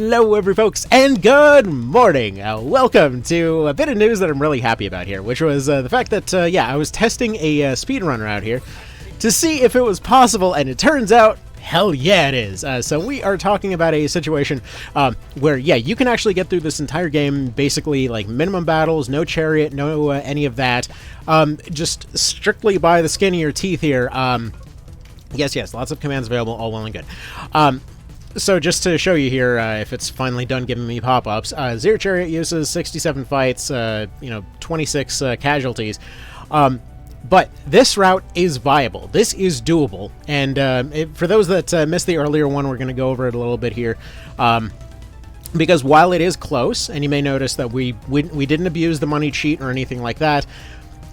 Hello every folks, and good morning! Welcome to a bit of news that I'm really happy about here, which was the fact that, I was testing a speedrunner out here to see if it was possible, and it turns out, hell yeah it is! So we are talking about a situation where, you can actually get through this entire game, basically, like, minimum battles, no chariot, no any of that, just strictly by the skin of your teeth here. Yes, lots of commands available, all well and good. So just to show you here, if it's finally done giving me pop-ups, 0 chariot uses, 67 fights, 26 casualties. But this route is viable. This is doable. And for those that missed the earlier one, we're going to go over it a little bit here. Because while it is close, and you may notice that we didn't abuse the money cheat or anything like that,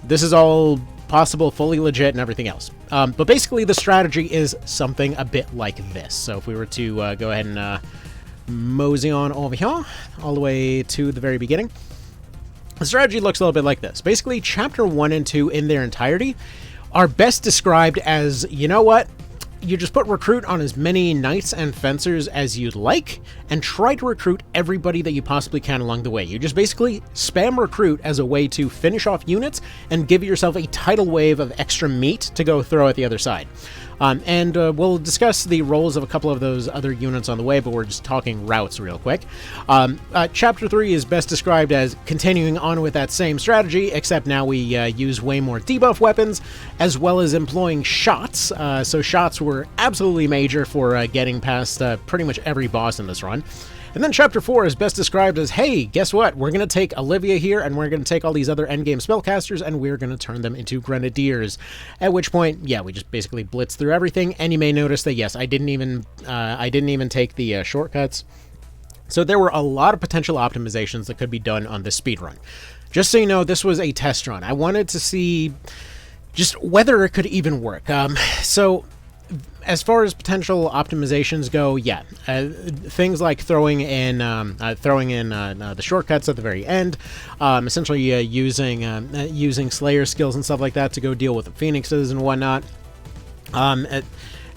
this is all possible, fully legit, and everything else. But basically, the strategy is something a bit like this. So if we were to go ahead and mosey on over here, all the way to the very beginning, the strategy looks a little bit like this. Basically, Chapter 1 and 2 in their entirety are best described as, you know what? You just put recruit on as many knights and fencers as you'd like, and try to recruit everybody that you possibly can along the way. You just basically spam recruit as a way to finish off units and give yourself a tidal wave of extra meat to go throw at the other side. We'll discuss the roles of a couple of those other units on the way, but we're just talking routes real quick. Chapter 3 is best described as continuing on with that same strategy, except now we use way more debuff weapons, as well as employing shots. So shots were absolutely major for getting past pretty much every boss in this run. And then Chapter 4 is best described as, hey, guess what? We're going to take Olivia here, and we're going to take all these other endgame spellcasters, and we're going to turn them into grenadiers. At which point, we just basically blitz through everything, and you may notice that, yes, I didn't even take the shortcuts. So there were a lot of potential optimizations that could be done on this speedrun. Just so you know, this was a test run. I wanted to see just whether it could even work. As far as potential optimizations go, things like throwing in the shortcuts at the very end, essentially using Slayer skills and stuff like that to go deal with the Phoenixes and whatnot.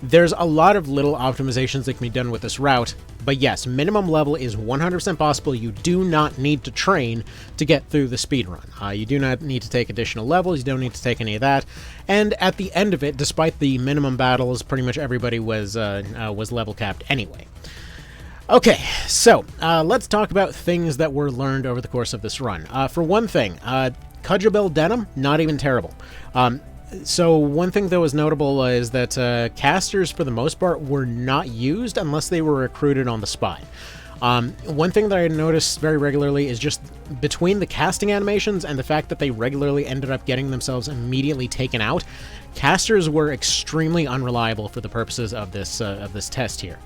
There's a lot of little optimizations that can be done with this route, but yes, minimum level is 100% possible. You do not need to train to get through the speedrun. You do not need to take additional levels, you don't need to take any of that, and at the end of it, despite the minimum battles, pretty much everybody was level capped anyway. Okay, so let's talk about things that were learned over the course of this run. For one thing, Cudgel Denim, not even terrible. So one thing that was notable is that casters, for the most part, were not used unless they were recruited on the spot. One thing that I noticed very regularly is just between the casting animations and the fact that they regularly ended up getting themselves immediately taken out, casters were extremely unreliable for the purposes of this test here.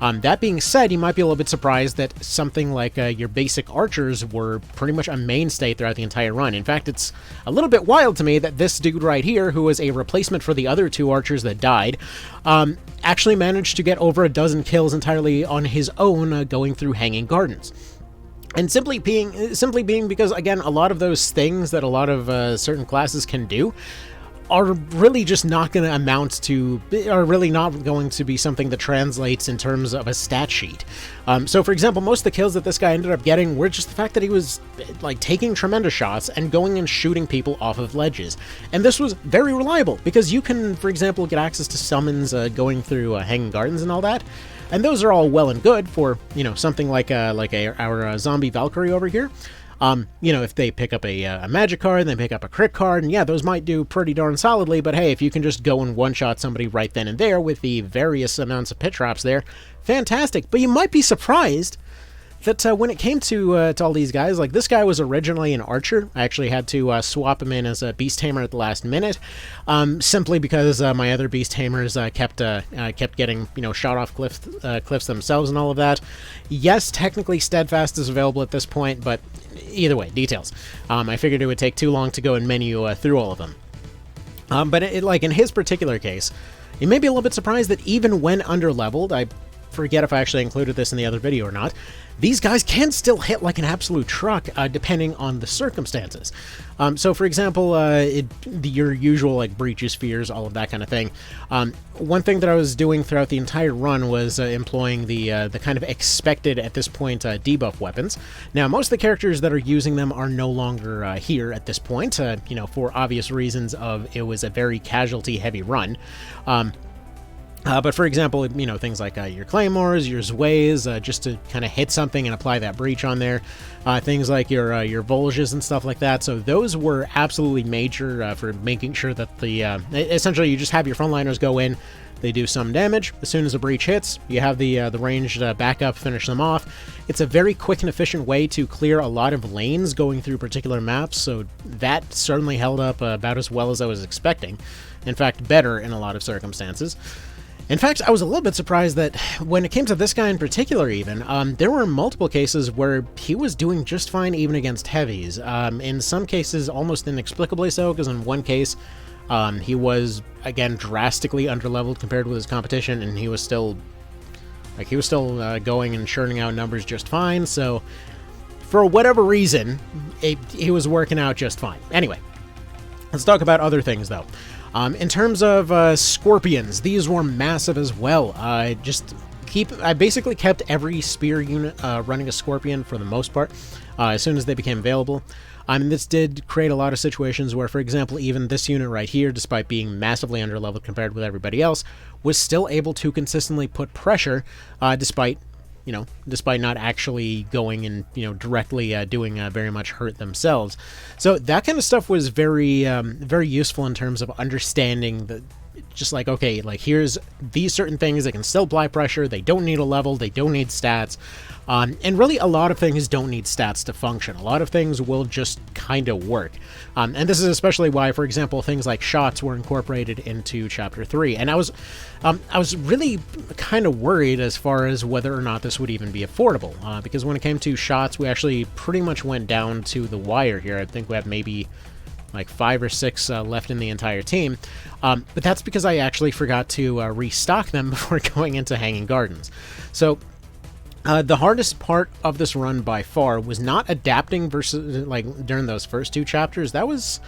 That being said, you might be a little bit surprised that something like your basic archers were pretty much a mainstay throughout the entire run. In fact, it's a little bit wild to me that this dude right here, who was a replacement for the other 2 archers that died, actually managed to get over a dozen kills entirely on his own going through Hanging Gardens. And simply being because, again, a lot of those things that a lot of certain classes can do are really just not going to are really not going to be something that translates in terms of a stat sheet. So, for example, most of the kills that this guy ended up getting were just the fact that he was, like, taking tremendous shots and going and shooting people off of ledges. And this was very reliable, because you can, for example, get access to summons going through Hanging Gardens and all that. And those are all well and good for, something like our zombie Valkyrie over here. If they pick up a magic card, they pick up a crit card, and those might do pretty darn solidly, but hey, if you can just go and one-shot somebody right then and there with the various amounts of pit traps there, fantastic. But you might be surprised that when it came to all these guys, like this guy was originally an archer. I actually had to swap him in as a beast tamer at the last minute, simply because my other beast tamers kept getting shot off cliffs themselves and all of that. Yes, technically steadfast is available at this point, but either way, details. I figured it would take too long to go and menu through all of them. But like in his particular case, you may be a little bit surprised that even when under-leveled, I forget if I actually included this in the other video or not, these guys can still hit like an absolute truck, depending on the circumstances. So, for example, your usual, like, breaches, fears, all of that kind of thing. One thing that I was doing throughout the entire run was employing the kind of expected, at this point, debuff weapons. Now, most of the characters that are using them are no longer here at this point, you know, for obvious reasons of it was a very casualty-heavy run. But for example, you know, things like your claymores, your zways, just to kind of hit something and apply that breach on there. Things like your Volges and stuff like that. So those were absolutely major for making sure that the essentially you just have your frontliners go in, they do some damage. As soon as a breach hits, you have the ranged backup finish them off. It's a very quick and efficient way to clear a lot of lanes going through particular maps. So that certainly held up about as well as I was expecting. In fact, better in a lot of circumstances. In fact, I was a little bit surprised that when it came to this guy in particular even, there were multiple cases where he was doing just fine even against heavies. In some cases, almost inexplicably so, because in one case, he was, again, drastically underleveled compared with his competition, and he was still going and churning out numbers just fine, so for whatever reason, he was working out just fine. Anyway, let's talk about other things, though. In terms of scorpions, these were massive as well. I basically kept every spear unit running a scorpion for the most part, as soon as they became available. This did create a lot of situations where, for example, even this unit right here, despite being massively underleveled compared with everybody else, was still able to consistently put pressure, despite not actually going and, directly doing very much hurt themselves. So that kind of stuff was very, very useful in terms of understanding that, just like, okay, like here's these certain things that can still apply pressure, they don't need a level, they don't need stats, and really a lot of things don't need stats to function. A lot of things will just kind of work. And this is especially why, for example, things like shots were incorporated into Chapter 3. And I was really kind of worried as far as whether or not this would even be affordable, because when it came to shots, we actually pretty much went down to the wire here. I think we have maybe like 5 or 6 left in the entire team, but that's because I actually forgot to restock them before going into Hanging Gardens. So the hardest part of this run by far was not adapting versus like during those first 2 chapters. That was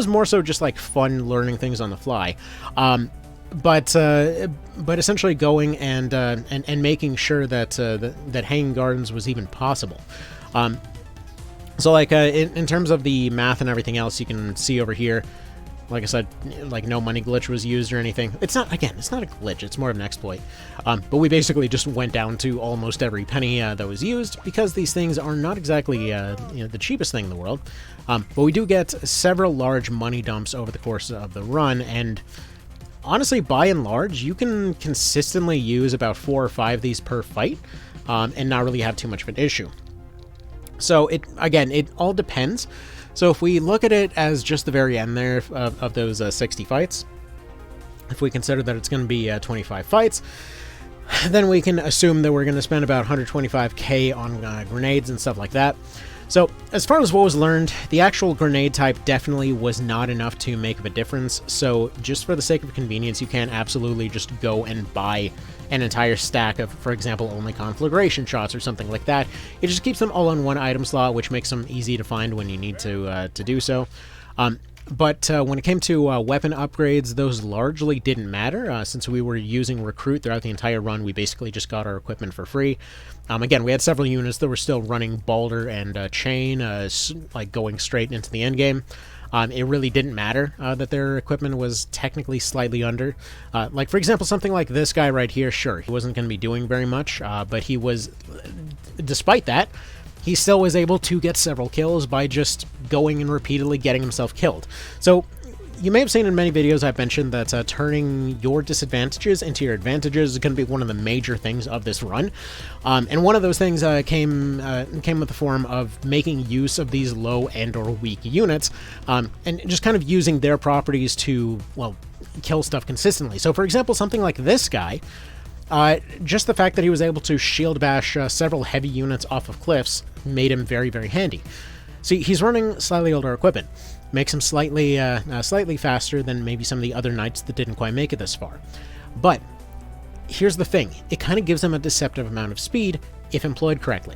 more so just like fun learning things on the fly. But essentially going and making sure that that Hanging Gardens was even possible. So like in terms of the math and everything else, you can see over here, like I said, like no money glitch was used or anything. It's not a glitch, it's more of an exploit. But we basically just went down to almost every penny that was used, because these things are not exactly the cheapest thing in the world. But we do get several large money dumps over the course of the run, and honestly, by and large, you can consistently use about 4 or 5 of these per fight, and not really have too much of an issue. So it all depends. So if we look at it as just the very end there of those 60 fights, if we consider that it's going to be 25 fights, then we can assume that we're going to spend about 125k on grenades and stuff like that. So as far as what was learned, the actual grenade type definitely was not enough to make of a difference. So just for the sake of convenience, you can absolutely just go and buy an entire stack of, for example, only conflagration shots or something like that. It just keeps them all in one item slot, which makes them easy to find when you need to do so. But when it came to weapon upgrades, those largely didn't matter. Since we were using Recruit throughout the entire run, we basically just got our equipment for free. Again, we had several units that were still running Balder and Chain, like going straight into the endgame. It really didn't matter that their equipment was technically slightly under. Like, for example, something like this guy right here, sure, he wasn't going to be doing very much, but he was, despite that, he still was able to get several kills by just going and repeatedly getting himself killed. So you may have seen in many videos I've mentioned that turning your disadvantages into your advantages is going to be one of the major things of this run. And one of those things came with the form of making use of these low and or weak units, and just kind of using their properties to, well, kill stuff consistently. So for example, something like this guy, just the fact that he was able to shield bash several heavy units off of cliffs made him very, very handy. See, he's running slightly older equipment. Makes him slightly faster than maybe some of the other knights that didn't quite make it this far. But here's the thing. It kind of gives them a deceptive amount of speed if employed correctly.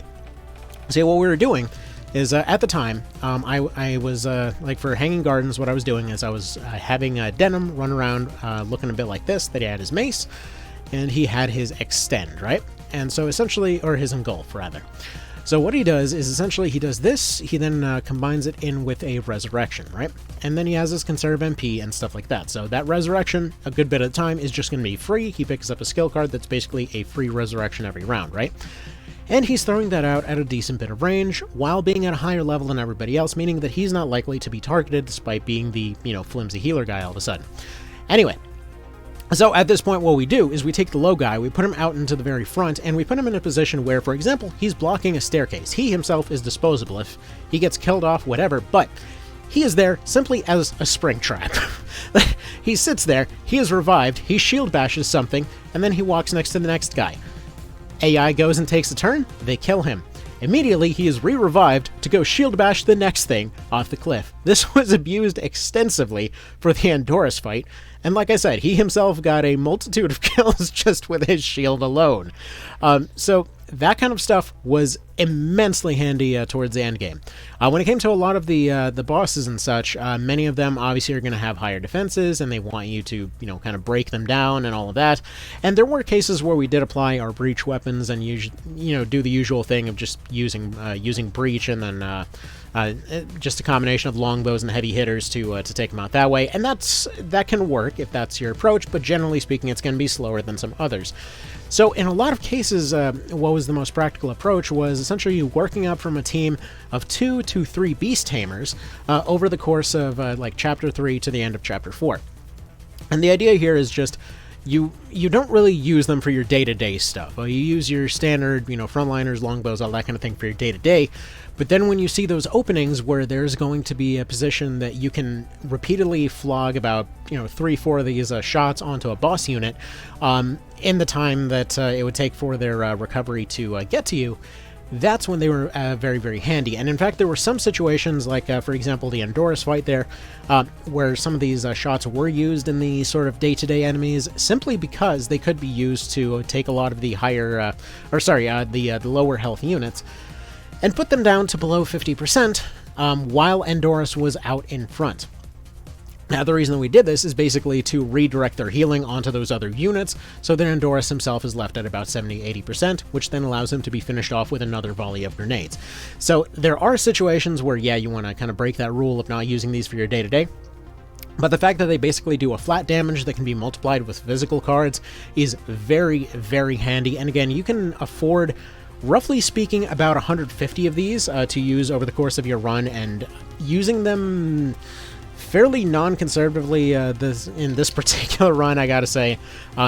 So what we were doing is, at the time, I was, like, for Hanging Gardens, what I was doing is I was having Denim run around looking a bit like this, that he had his mace, and he had his Extend, right? And so essentially, or his Engulf, rather. So what he does is essentially he does this, he then combines it in with a Resurrection, right? And then he has his Conserve MP and stuff like that. So that Resurrection, a good bit of the time, is just going to be free. He picks up a skill card that's basically a free Resurrection every round, right? And he's throwing that out at a decent bit of range, while being at a higher level than everybody else, meaning that he's not likely to be targeted despite being the, flimsy healer guy all of a sudden. Anyway, so at this point what we do is we take the low guy, we put him out into the very front, and we put him in a position where, for example, he's blocking a staircase. He himself is disposable if he gets killed off, whatever, but he is there simply as a spring trap. He sits there, he is revived, he shield bashes something, and then he walks next to the next guy. AI goes and takes a turn, they kill him. Immediately, he is re-revived to go shield bash the next thing off the cliff. This was abused extensively for the Andorus fight, and like I said, he himself got a multitude of kills just with his shield alone. So that kind of stuff was immensely handy towards the end game. When it came to a lot of the bosses and such, many of them obviously are going to have higher defenses, and they want you to, kind of break them down and all of that. And there were cases where we did apply our breach weapons and do the usual thing of just using breach and then just a combination of longbows and heavy hitters to take them out that way. And that can work if that's your approach, but generally speaking, it's going to be slower than some others. So in a lot of cases, what was the most practical approach was essentially working up from a team of 2 to 3 beast tamers over the course of like chapter 3 to the end of chapter 4. And the idea here is just you don't really use them for your day-to-day stuff. You use your standard, frontliners, longbows, all that kind of thing for your day-to-day. But then when you see those openings where there's going to be a position that you can repeatedly flog about, 3-4 of these shots onto a boss unit in the time that it would take for their recovery to get to you, that's when they were very, very handy. And in fact, there were some situations, like, for example, the Andorus fight there, where some of these shots were used in the sort of day-to-day enemies, simply because they could be used to take a lot of the higher, the lower health units, and put them down to below 50%, while Andorus was out in front. Now, the reason that we did this is basically to redirect their healing onto those other units, so that Andorus himself is left at about 70-80%, which then allows him to be finished off with another volley of grenades. So there are situations where, yeah, you want to kind of break that rule of not using these for your day-to-day, but the fact that they basically do a flat damage that can be multiplied with physical cards is very, very handy. And again, you can afford, roughly speaking, about 150 of these to use over the course of your run, and using them fairly non-conservatively in this particular run, I gotta say,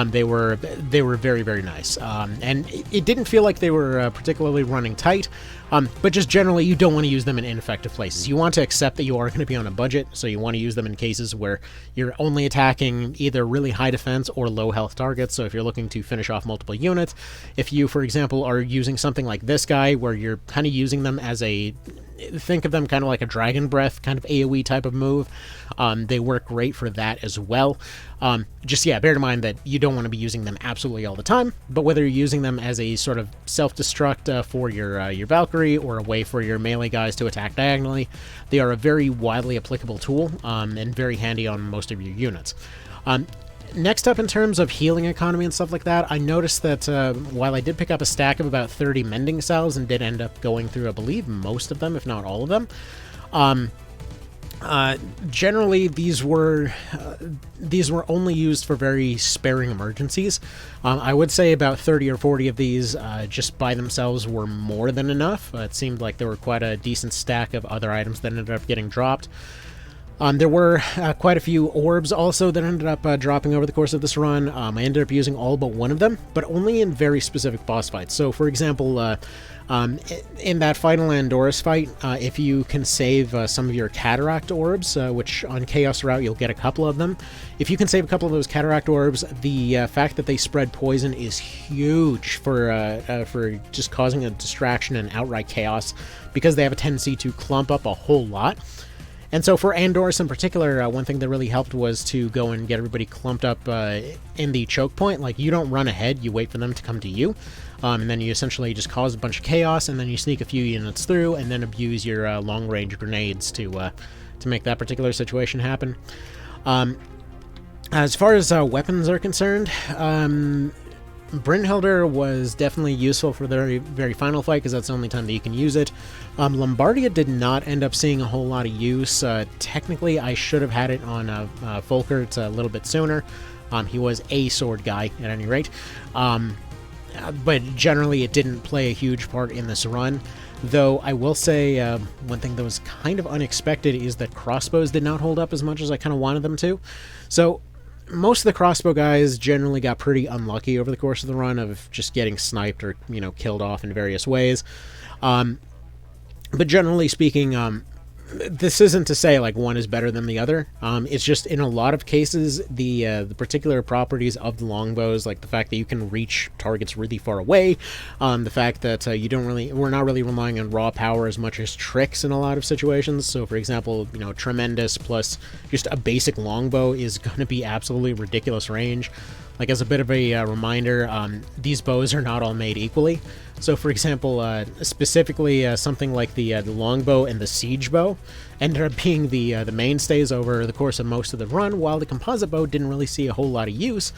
they were very, very nice. And it didn't feel like they were particularly running tight, but just generally, you don't want to use them in ineffective places. You want to accept that you are going to be on a budget, so you want to use them in cases where you're only attacking either really high defense or low health targets. So if you're looking to finish off multiple units, if you, for example, are using something like this guy, where you're kind of using them as think of them kind of like a Dragon Breath kind of AoE type of move. They work great for that as well. Just, yeah, bear in mind that you don't want to be using them absolutely all the time, but whether you're using them as a sort of self-destruct for your Valkyrie, or a way for your melee guys to attack diagonally, they are a very widely applicable tool, and very handy on most of your units. Next up, in terms of healing economy and stuff like that, I noticed that while I did pick up a stack of about 30 mending cells and did end up going through, I believe, most of them, if not all of them, generally these were only used for very sparing emergencies. I would say about 30 or 40 of these just by themselves were more than enough. It seemed like there were quite a decent stack of other items that ended up getting dropped. There were quite a few orbs also that ended up dropping over the course of this run. I ended up using all but one of them, but only in very specific boss fights. So, for example, in that final Andorus fight, if you can save some of your Cataract orbs, which on Chaos Route you'll get a couple of them, if you can save a couple of those Cataract orbs, the fact that they spread poison is huge for just causing a distraction and outright chaos, because they have a tendency to clump up a whole lot. And so for Andorus in particular, one thing that really helped was to go and get everybody clumped up in the choke point. Like, you don't run ahead, you wait for them to come to you. And then you essentially just cause a bunch of chaos, and then you sneak a few units through, and then abuse your long-range grenades to make that particular situation happen. As far as weapons are concerned, Brynhildr was definitely useful for the very, very final fight, because that's the only time that you can use it. Lombardia did not end up seeing a whole lot of use. Technically, I should have had it on Volkert a little bit sooner. He was a sword guy, at any rate. But generally, it didn't play a huge part in this run. Though, I will say, one thing that was kind of unexpected is that crossbows did not hold up as much as I kind of wanted them to. So, most of the crossbow guys generally got pretty unlucky over the course of the run of just getting sniped or, killed off in various ways. But generally speaking, this isn't to say like one is better than the other. It's just in a lot of cases, the particular properties of the longbows, like the fact that you can reach targets really far away, the fact that we're not really relying on raw power as much as tricks in a lot of situations. So, for example, tremendous plus just a basic longbow is going to be absolutely ridiculous range. Like, as a bit of a reminder, these bows are not all made equally. So, for example, specifically something like the longbow and the siege bow ended up being the mainstays over the course of most of the run, while the composite bow didn't really see a whole lot of use,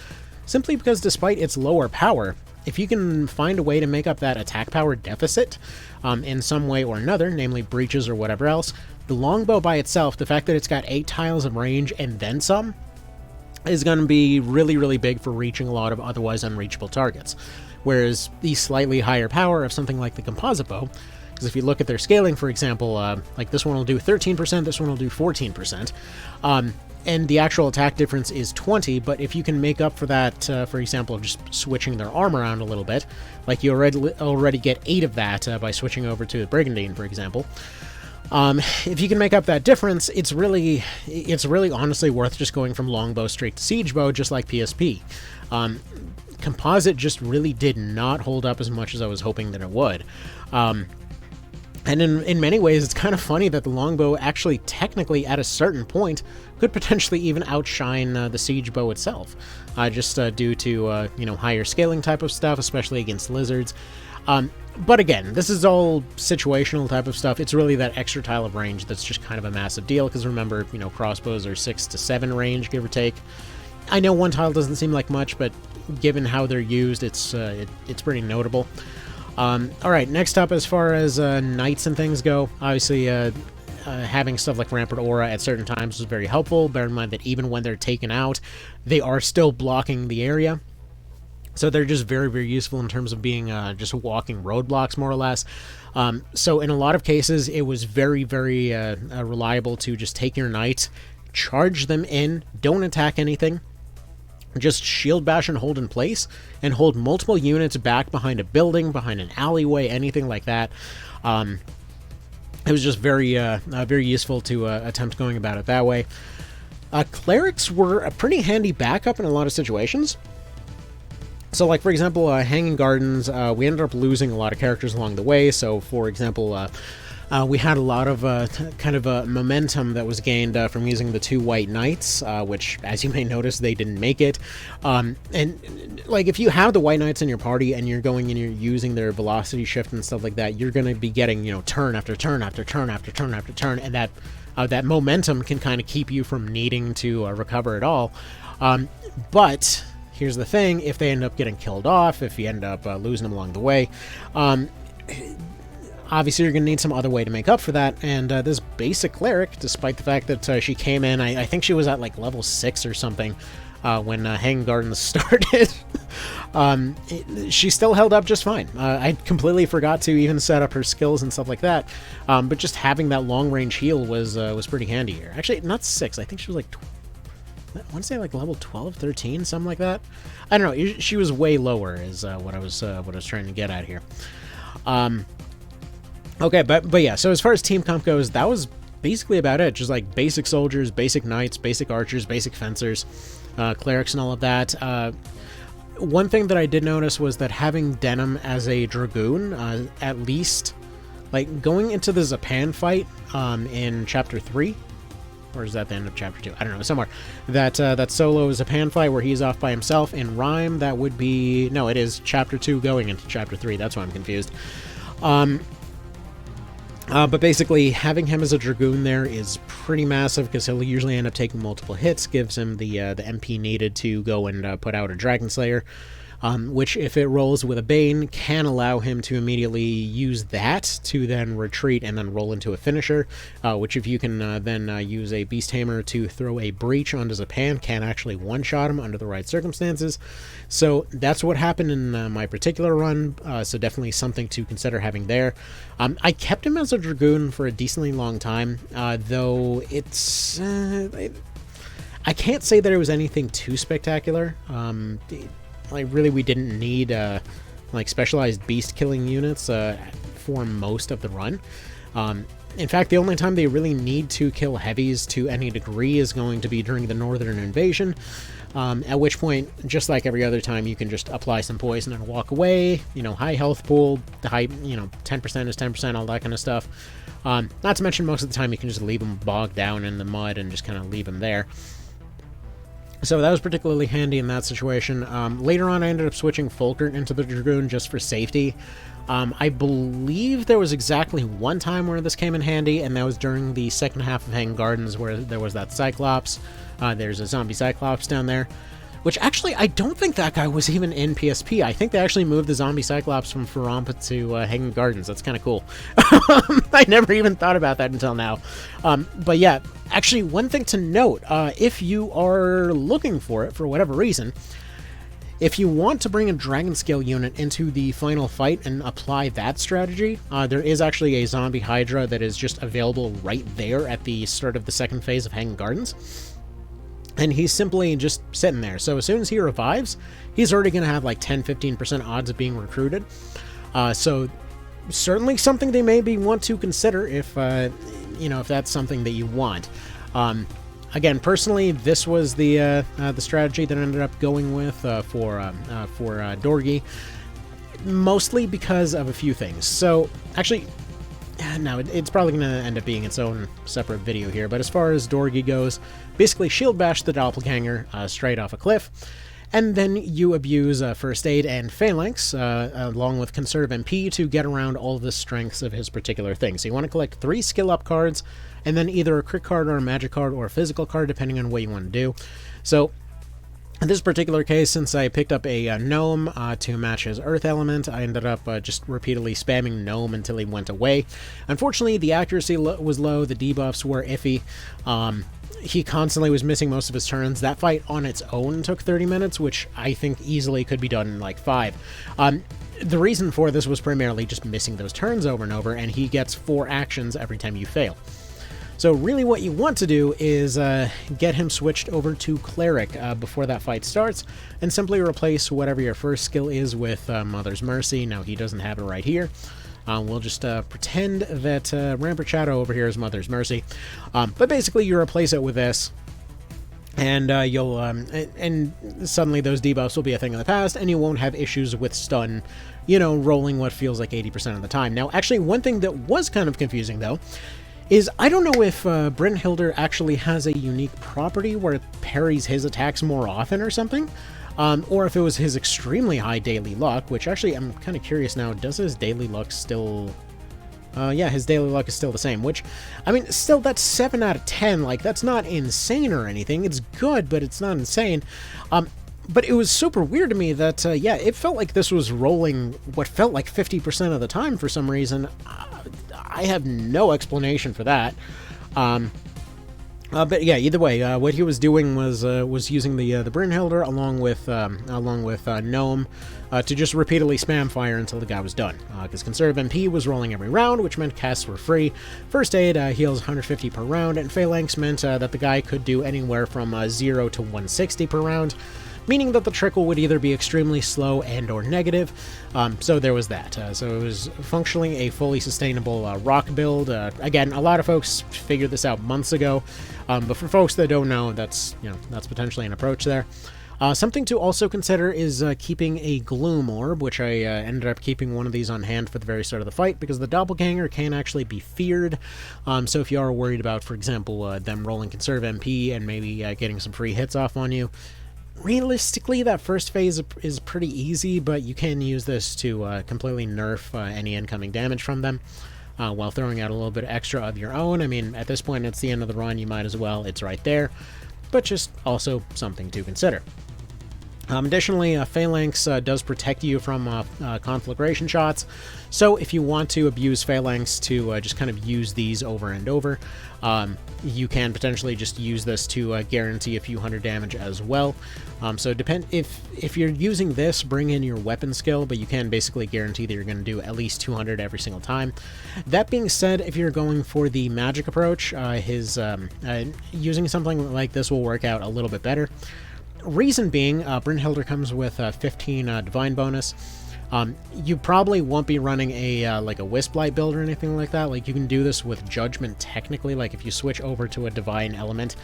simply because despite its lower power, if you can find a way to make up that attack power deficit in some way or another, namely breaches or whatever else, the longbow by itself, the fact that it's got 8 tiles of range and then some, is going to be really, really big for reaching a lot of otherwise unreachable targets. Whereas the slightly higher power of something like the composite bow, because if you look at their scaling, for example, like this one will do 13%, this one will do 14%, and the actual attack difference is 20, but if you can make up for that, for example, just switching their arm around a little bit, like you already get 8 of that by switching over to the Brigandine, for example. If you can make up that difference, it's really honestly worth just going from longbow straight to siege bow, just like PSP. Composite just really did not hold up as much as I was hoping that it would. And in many ways, it's kind of funny that the longbow actually technically at a certain point could potentially even outshine the siege bow itself, just due to higher scaling type of stuff, especially against lizards. But again, this is all situational type of stuff. It's really that extra tile of range that's just kind of a massive deal, because remember, crossbows are 6 to 7 range, give or take. I know 1 tile doesn't seem like much, but given how they're used, it's pretty notable. Alright, next up, as far as knights and things go, obviously having stuff like Rampart Aura at certain times was very helpful. Bear in mind that even when they're taken out, they are still blocking the area. So they're just very, very useful in terms of being just walking roadblocks, more or less. So in a lot of cases, it was very, very reliable to just take your knights, charge them in, don't attack anything, just shield bash and hold in place, and hold multiple units back behind a building, behind an alleyway, anything like that. It was just very, very useful to attempt going about it that way. Clerics were a pretty handy backup in a lot of situations. So, like, for example, Hanging Gardens, we ended up losing a lot of characters along the way. So, for example, we had a lot of kind of momentum that was gained from using the 2 white knights, which, as you may notice, they didn't make it. And, like, if you have the white knights in your party and you're going and you're using their velocity shift and stuff like that, you're going to be getting, turn after turn after turn after turn after turn, and that momentum can kind of keep you from needing to recover at all. But here's the thing, if they end up getting killed off, if you end up losing them along the way, obviously you're going to need some other way to make up for that, and this basic cleric, despite the fact that she came in, I think she was at like level 6 or something when Hanging Gardens started, she still held up just fine. I completely forgot to even set up her skills and stuff like that, but just having that long-range heal was pretty handy here. Actually, not 6, I think she was like I want to say like level 12, 13, something like that. I don't know. She was way lower, is what I was trying to get at here. Okay, but yeah. So as far as team comp goes, that was basically about it. Just like basic soldiers, basic knights, basic archers, basic fencers, clerics, and all of that. One thing that I did notice was that having Denim as a dragoon, at least, like going into the Zapan fight in chapter 3. or is that the end of chapter 2? I don't know, somewhere. That Solo is a pan fight where he's off by himself. In Rhyme, that would be... No, it is chapter 2 going into chapter 3. That's why I'm confused. But basically, having him as a Dragoon there is pretty massive, because he'll usually end up taking multiple hits, gives him the MP needed to go and put out a Dragon Slayer, which, if it rolls with a Bane, can allow him to immediately use that to then retreat and then roll into a finisher, which, if you can then use a Beast Hammer to throw a Breach onto Zapan, can actually one-shot him under the right circumstances. So that's what happened in my particular run, so definitely something to consider having there. I kept him as a Dragoon for a decently long time, though it's... I can't say that it was anything too spectacular. Like, really, we didn't need, like, specialized beast-killing units for most of the run. In fact, the only time they really need to kill heavies to any degree is going to be during the Northern Invasion, at which point, just like every other time, you can just apply some poison and walk away. You know, high health pool, the high, 10% is 10%, all that kind of stuff. Not to mention, most of the time, you can just leave them bogged down in the mud and just kind of leave them there. So that was particularly handy in that situation. Later on, I ended up switching Folkert into the Dragoon just for safety. I believe there was exactly one time where this came in handy, and that was during the second half of Hanging Gardens, where there was that Cyclops. There's a zombie Cyclops down there, which actually, I don't think that guy was even in PSP. I think they actually moved the zombie Cyclops from Farampa to Hanging Gardens. That's kind of cool. I never even thought about that until now. But yeah, actually, one thing to note, if you are looking for it for whatever reason, if you want to bring a Dragon Scale unit into the final fight and apply that strategy, there is actually a zombie Hydra that is just available right there at the start of the second phase of Hanging Gardens. And he's simply just sitting there. So as soon as he revives, he's already going to have like 10-15% odds of being recruited. So certainly something they maybe want to consider if, if that's something that you want. Again, personally, this was the strategy that I ended up going with for Dorgi, mostly because of a few things. So actually, no, it's probably going to end up being its own separate video here, but as far as Dorgi goes, basically shield bash the doppelganger straight off a cliff, and then you abuse First Aid and Phalanx, along with Conserve MP, to get around all the strengths of his particular thing. So you want to collect 3 skill-up cards, and then either a crit card or a magic card or a physical card, depending on what you want to do. So in this particular case, since I picked up a gnome to match his earth element, I ended up just repeatedly spamming gnome until he went away. Unfortunately, the accuracy was low, the debuffs were iffy. He constantly was missing most of his turns. That fight on its own took 30 minutes, which I think easily could be done in like 5. The reason for this was primarily just missing those turns over and over, and he gets 4 actions every time you fail. So really what you want to do is get him switched over to Cleric before that fight starts, and simply replace whatever your first skill is with Mother's Mercy. Now, he doesn't have it right here. We'll just pretend that Rampart Shadow over here is Mother's Mercy. But basically, you replace it with this, and you'll and suddenly those debuffs will be a thing of the past, and you won't have issues with stun, rolling what feels like 80% of the time. Now, actually, one thing that was kind of confusing, though, is I don't know if Brynhildr actually has a unique property where it parries his attacks more often or something, or if it was his extremely high daily luck, which actually I'm kind of curious now, does his daily luck still... yeah, his daily luck is still the same, which, I mean, still, that's 7 out of 10, like, that's not insane or anything, it's good, but it's not insane. But it was super weird to me that, yeah, it felt like this was rolling what felt like 50% of the time for some reason. I have no explanation for that. But yeah, either way, what he was doing was using the Brynhildr along with Gnome to just repeatedly spam fire until the guy was done. Because Conserve MP was rolling every round, which meant casts were free. First Aid heals 150 per round, and Phalanx meant that the guy could do anywhere from 0 to 160 per round, meaning that the trickle would either be extremely slow and or negative. So there was that. So it was functionally a fully sustainable rock build. Again, a lot of folks figured this out months ago, but for folks that don't know, that's potentially an approach there. Something to also consider is keeping a Gloom Orb, which I ended up keeping one of these on hand for the very start of the fight, because the Doppelganger can actually be feared. So if you are worried about, for example, them rolling Conserve MP and maybe getting some free hits off on you, realistically, that first phase is pretty easy, but you can use this to completely nerf any incoming damage from them, while throwing out a little bit extra of your own. I mean, at this point, it's the end of the run, you might as well, it's right there, but just also something to consider. Additionally, Phalanx does protect you from conflagration shots, so if you want to abuse Phalanx to just kind of use these over and over, you can potentially just use this to guarantee a few hundred damage as well. So if you're using this, bring in your weapon skill, but you can basically guarantee that you're going to do at least 200 every single time. That being said, if you're going for the magic approach, using something like this will work out a little bit better. Reason being, Brynhildr comes with 15 divine bonus. You probably won't be running a like a Wisp Light build or anything like that. Like, you can do this with Judgment technically. Like, if you switch over to a divine element,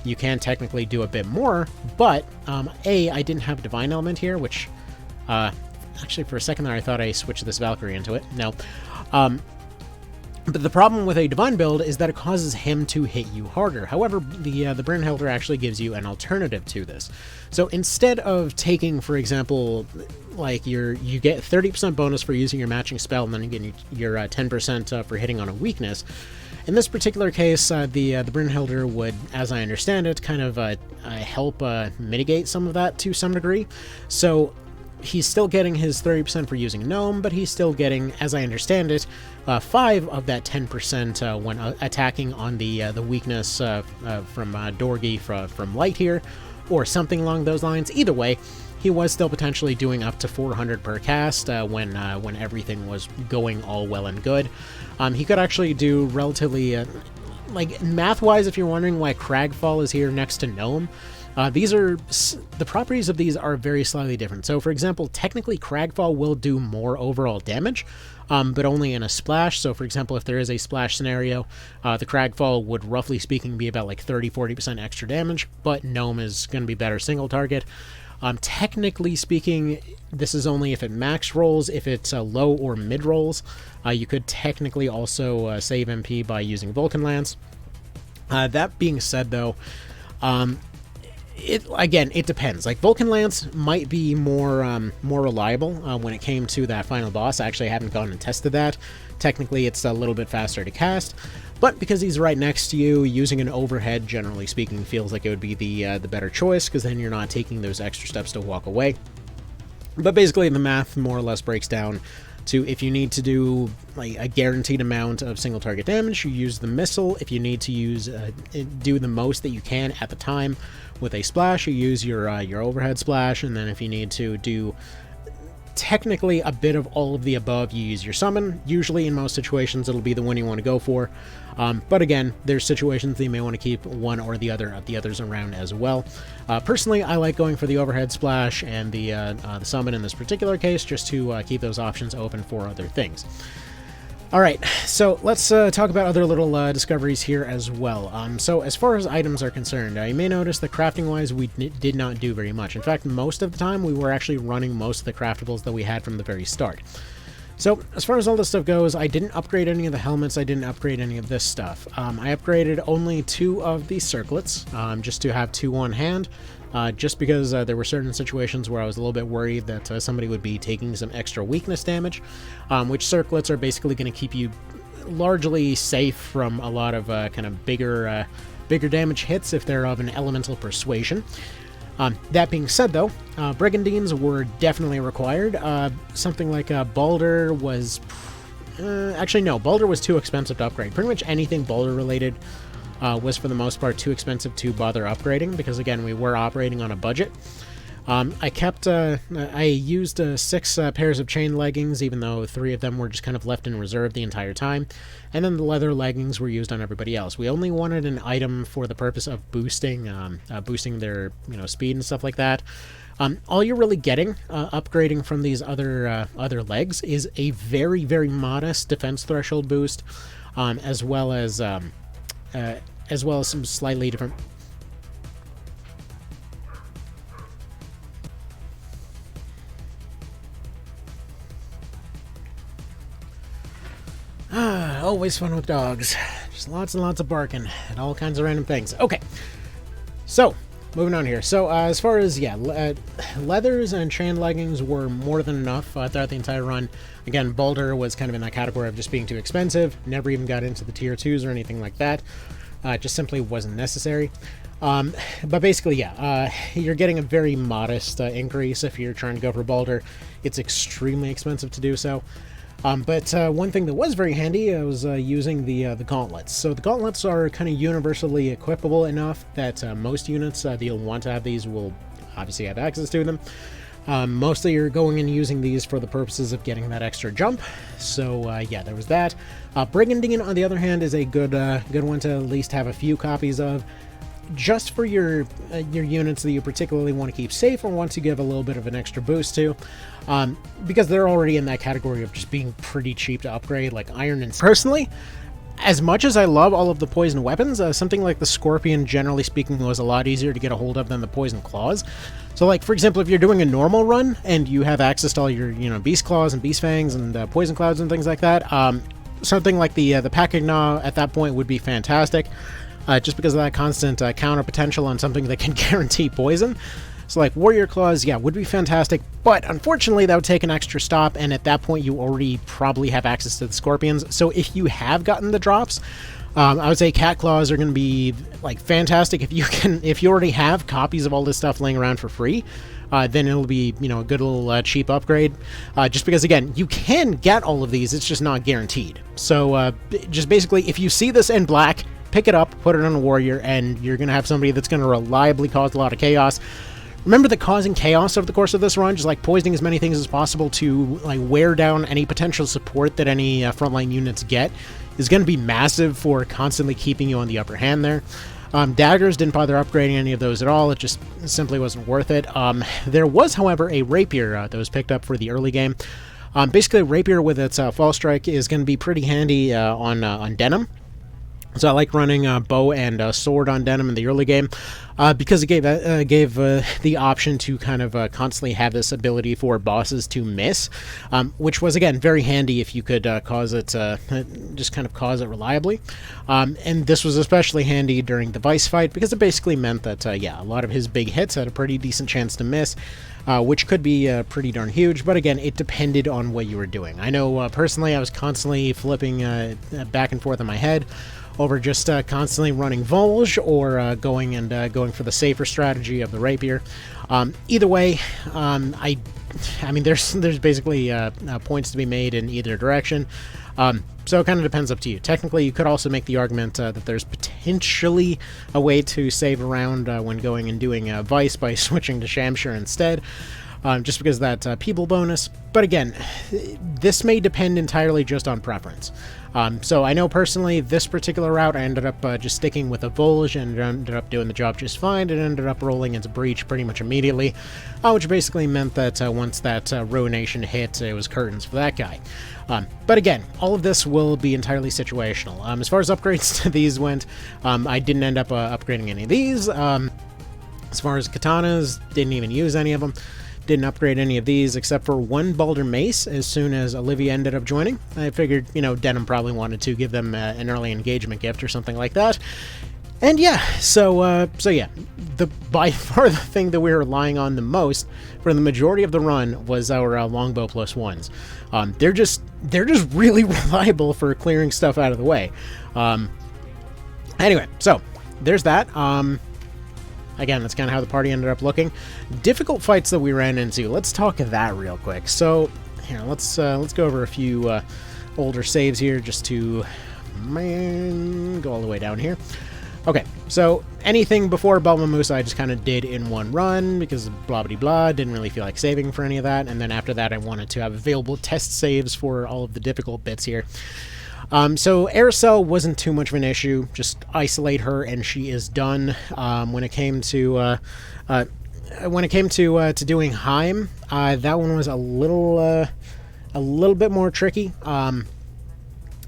you can technically do a bit more. But I didn't have divine element here, which actually for a second there I thought I switched this Valkyrie into it. No. But the problem with a divine build is that it causes him to hit you harder. However, the Brynhildr actually gives you an alternative to this. So instead of taking, for example, like you get 30% bonus for using your matching spell, and then you get your 10% for hitting on a weakness. In this particular case, the Brynhildr would, as I understand it, kind of help mitigate some of that to some degree. So he's still getting his 30% for using Gnome, but he's still getting, as I understand it, 5 of that 10% when attacking on the weakness from Dorgi from Light here, or something along those lines. Either way, he was still potentially doing up to 400 per cast when everything was going all well and good. He could actually do relatively, like, math-wise, if you're wondering why Cragfall is here next to Gnome, the properties of these are very slightly different. So, for example, technically Cragfall will do more overall damage, but only in a splash. So, for example, if there is a splash scenario, the Cragfall would, roughly speaking, be about like 30-40% extra damage, but Gnome is going to be better single target. Technically speaking, this is only if it max rolls. If it's low or mid rolls, you could technically also save MP by using Vulcan Lance. That being said, though, it depends. Like, Vulcan Lance might be more reliable when it came to that final boss. I actually haven't gone and tested that. Technically, it's a little bit faster to cast, but because he's right next to you, using an overhead, generally speaking, feels like it would be the better choice, because then you're not taking those extra steps to walk away. But basically, the math more or less breaks down to, if you need to do like a guaranteed amount of single target damage, you use the missile. If you need to do the most that you can at the time with a splash, you use your overhead splash. And then if you need to do technically a bit of all of the above, you use your summon. Usually, in most situations, it'll be the one you want to go for. But again, there's situations that you may want to keep one or the other of the others around as well. Personally, I like going for the overhead splash and the summon in this particular case, just to keep those options open for other things. Alright, so let's talk about other little discoveries here as well. So as far as items are concerned, you may notice that crafting-wise we did not do very much. In fact, most of the time we were actually running most of the craftables that we had from the very start. So as far as all this stuff goes, I didn't upgrade any of the helmets, I didn't upgrade any of this stuff. I upgraded only 2 of these circlets, just to have 2 on hand. Just because there were certain situations where I was a little bit worried that somebody would be taking some extra weakness damage, which circlets are basically going to keep you largely safe from a lot of kind of bigger damage hits if they're of an elemental persuasion. That being said, though, Brigandines were definitely required. Something like Balder was... actually, no, Balder was too expensive to upgrade. Pretty much anything Balder related was for the most part too expensive to bother upgrading, because again, we were operating on a budget. I used 6 pairs of chain leggings, even though 3 of them were just kind of left in reserve the entire time, and then the leather leggings were used on everybody else. We only wanted an item for the purpose of boosting their speed and stuff like that. All you're really getting upgrading from these other legs is a very, very modest defense threshold boost, as well as some slightly different... Always fun with dogs. Just lots and lots of barking and all kinds of random things. Okay, so moving on here. So as far as, leathers and chain leggings were more than enough throughout the entire run. Again, Boulder was kind of in that category of just being too expensive. Never even got into the tier 2s or anything like that. It just simply wasn't necessary. But basically, you're getting a very modest increase if you're trying to go for Boulder. It's extremely expensive to do so. But one thing that was very handy was using the gauntlets. So the gauntlets are kind of universally equipable enough that most units that you'll want to have these will obviously have access to them. Mostly you're going and using these for the purposes of getting that extra jump. So there was that. Brigandine, on the other hand, is a good one to at least have a few copies of, just for your units that you particularly want to keep safe or want to give a little bit of an extra boost to, because they're already in that category of just being pretty cheap to upgrade, like iron and... Personally, as much as I love all of the poison weapons, something like the Scorpion, generally speaking, was a lot easier to get a hold of than the Poison Claws. So, like, for example, if you're doing a normal run and you have access to all your, Beast Claws and Beast Fangs and Poison Clouds and things like that, something like the Packing Gnaw at that point would be fantastic. Just because of that constant counter potential on something that can guarantee poison. So like Warrior Claws, would be fantastic, but unfortunately that would take an extra stop, and at that point you already probably have access to the Scorpions. So if you have gotten the drops, I would say Cat Claws are going to be like fantastic. If you already have copies of all this stuff laying around for free, then it'll be, a good little cheap upgrade. Just because, again, you can get all of these, it's just not guaranteed. So just basically, if you see this in black, pick it up, put it on a warrior, and you're going to have somebody that's going to reliably cause a lot of chaos. Remember that causing chaos over the course of this run, just like poisoning as many things as possible to like wear down any potential support that any frontline units get, is going to be massive for constantly keeping you on the upper hand there. Daggers didn't bother upgrading any of those at all. It just simply wasn't worth it. There was, however, a rapier that was picked up for the early game. Basically, a rapier with its fall strike is going to be pretty handy on Denim. So I like running bow and sword on Denim in the early game because it gave the option to kind of constantly have this ability for bosses to miss, which was, again, very handy if you could cause it reliably. And this was especially handy during the Vice fight because it basically meant that, a lot of his big hits had a pretty decent chance to miss, which could be pretty darn huge. But again, it depended on what you were doing. I know personally I was constantly flipping back and forth in my head over just constantly running Volge or going for the safer strategy of the rapier. Either way, I mean, there's basically points to be made in either direction. So it kind of depends up to you. Technically, you could also make the argument that there's potentially a way to save around when going and doing Vice by switching to Shamshire instead. Just because of that people bonus. But again, this may depend entirely just on preference. So I know personally this particular route I ended up just sticking with a Volge and ended up doing the job just fine. It ended up rolling into Breach pretty much immediately, which basically meant that once that Ruination hit, it was curtains for that guy. But again, all of this will be entirely situational. As far as upgrades to these went, I didn't end up upgrading any of these. As far as katanas, didn't even use any of them. Didn't upgrade any of these except for one Balder Mace as soon as Olivia ended up joining. I figured, Denim probably wanted to give them an early engagement gift or something like that. And by far the thing that we were relying on the most for the majority of the run was our longbow plus ones. They're just really reliable for clearing stuff out of the way. Anyway, so there's that. Again, that's kind of how the party ended up looking. Difficult fights that we ran into. Let's talk that real quick. So, here, let's go over a few older saves here, just to go all the way down here. Okay, so anything before Bulma Musa I just kind of did in one run because blah blah blah. Didn't really feel like saving for any of that, and then after that I wanted to have available test saves for all of the difficult bits here. So Aerosol wasn't too much of an issue. Just isolate her and she is done. When it came to doing Heim, that one was a little bit more tricky.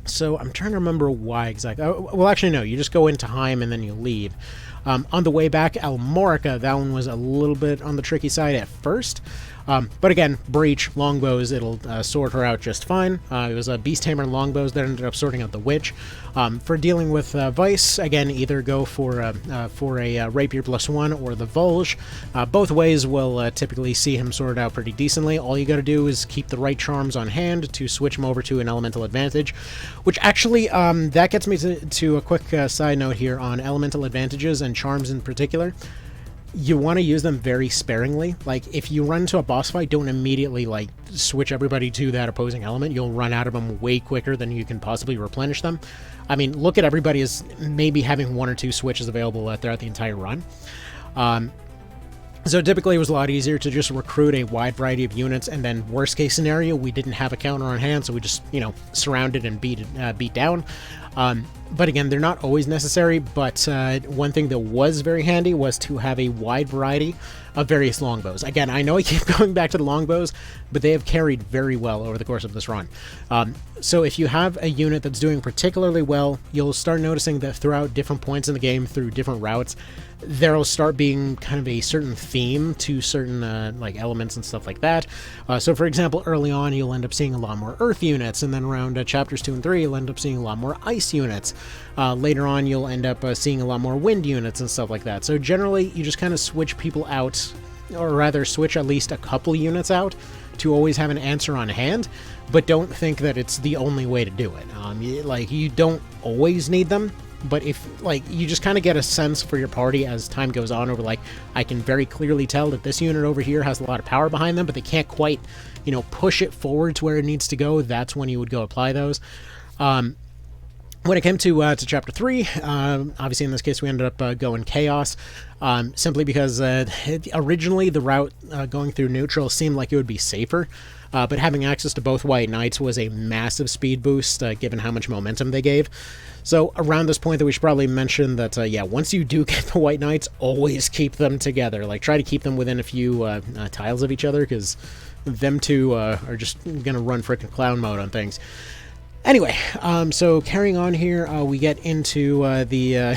So I'm trying to remember why exactly. Well, actually, no. You just go into Heim and then you leave. On the way back, Almorica, that one was a little bit on the tricky side at first. But again, breach, longbows, it'll sort her out just fine. It was a beast tamer and longbows that ended up sorting out the witch. For dealing with Vice, again, either go for a rapier +1 or the Vulge. Both ways will typically see him sorted out pretty decently. All you got to do is keep the right charms on hand to switch him over to an elemental advantage, which actually that gets me to a quick side note here on elemental advantages and charms in particular. You want to use them very sparingly. Like, if you run into a boss fight, don't immediately, like, switch everybody to that opposing element. You'll run out of them way quicker than you can possibly replenish them. I mean, look at everybody as maybe having 1 or 2 switches available throughout the entire run. So typically it was a lot easier to just recruit a wide variety of units, and then worst case scenario, we didn't have a counter on hand, so we just, you know, surrounded and beat down. But again, they're not always necessary, but one thing that was very handy was to have a wide variety of various longbows. Again, I know I keep going back to the longbows, but they have carried very well over the course of this run. So if you have a unit that's doing particularly well, you'll start noticing that throughout different points in the game, through different routes, there'll start being kind of a certain theme to certain like elements and stuff like that. So for example, early on you'll end up seeing a lot more earth units, and then around chapters 2 and 3 you'll end up seeing a lot more ice units. Later on you'll end up seeing a lot more wind units and stuff like that. So generally you just kind of switch people out, or rather switch at least a couple units out to always have an answer on hand, but don't think that it's the only way to do it. Like, you don't always need them, but if, like, you just kind of get a sense for your party as time goes on over, like, I can very clearly tell that this unit over here has a lot of power behind them, but they can't quite, you know, push it forward to where it needs to go. That's when you would go apply those. When it came to Chapter 3, obviously in this case we ended up going Chaos, simply because originally the route going through neutral seemed like it would be safer, but having access to both White Knights was a massive speed boost, given how much momentum they gave. So around this point that we should probably mention that, yeah, once you do get the White Knights, always keep them together. Like, try to keep them within a few tiles of each other, because them two are just going to run frickin' clown mode on things. Anyway, so carrying on here, we get into the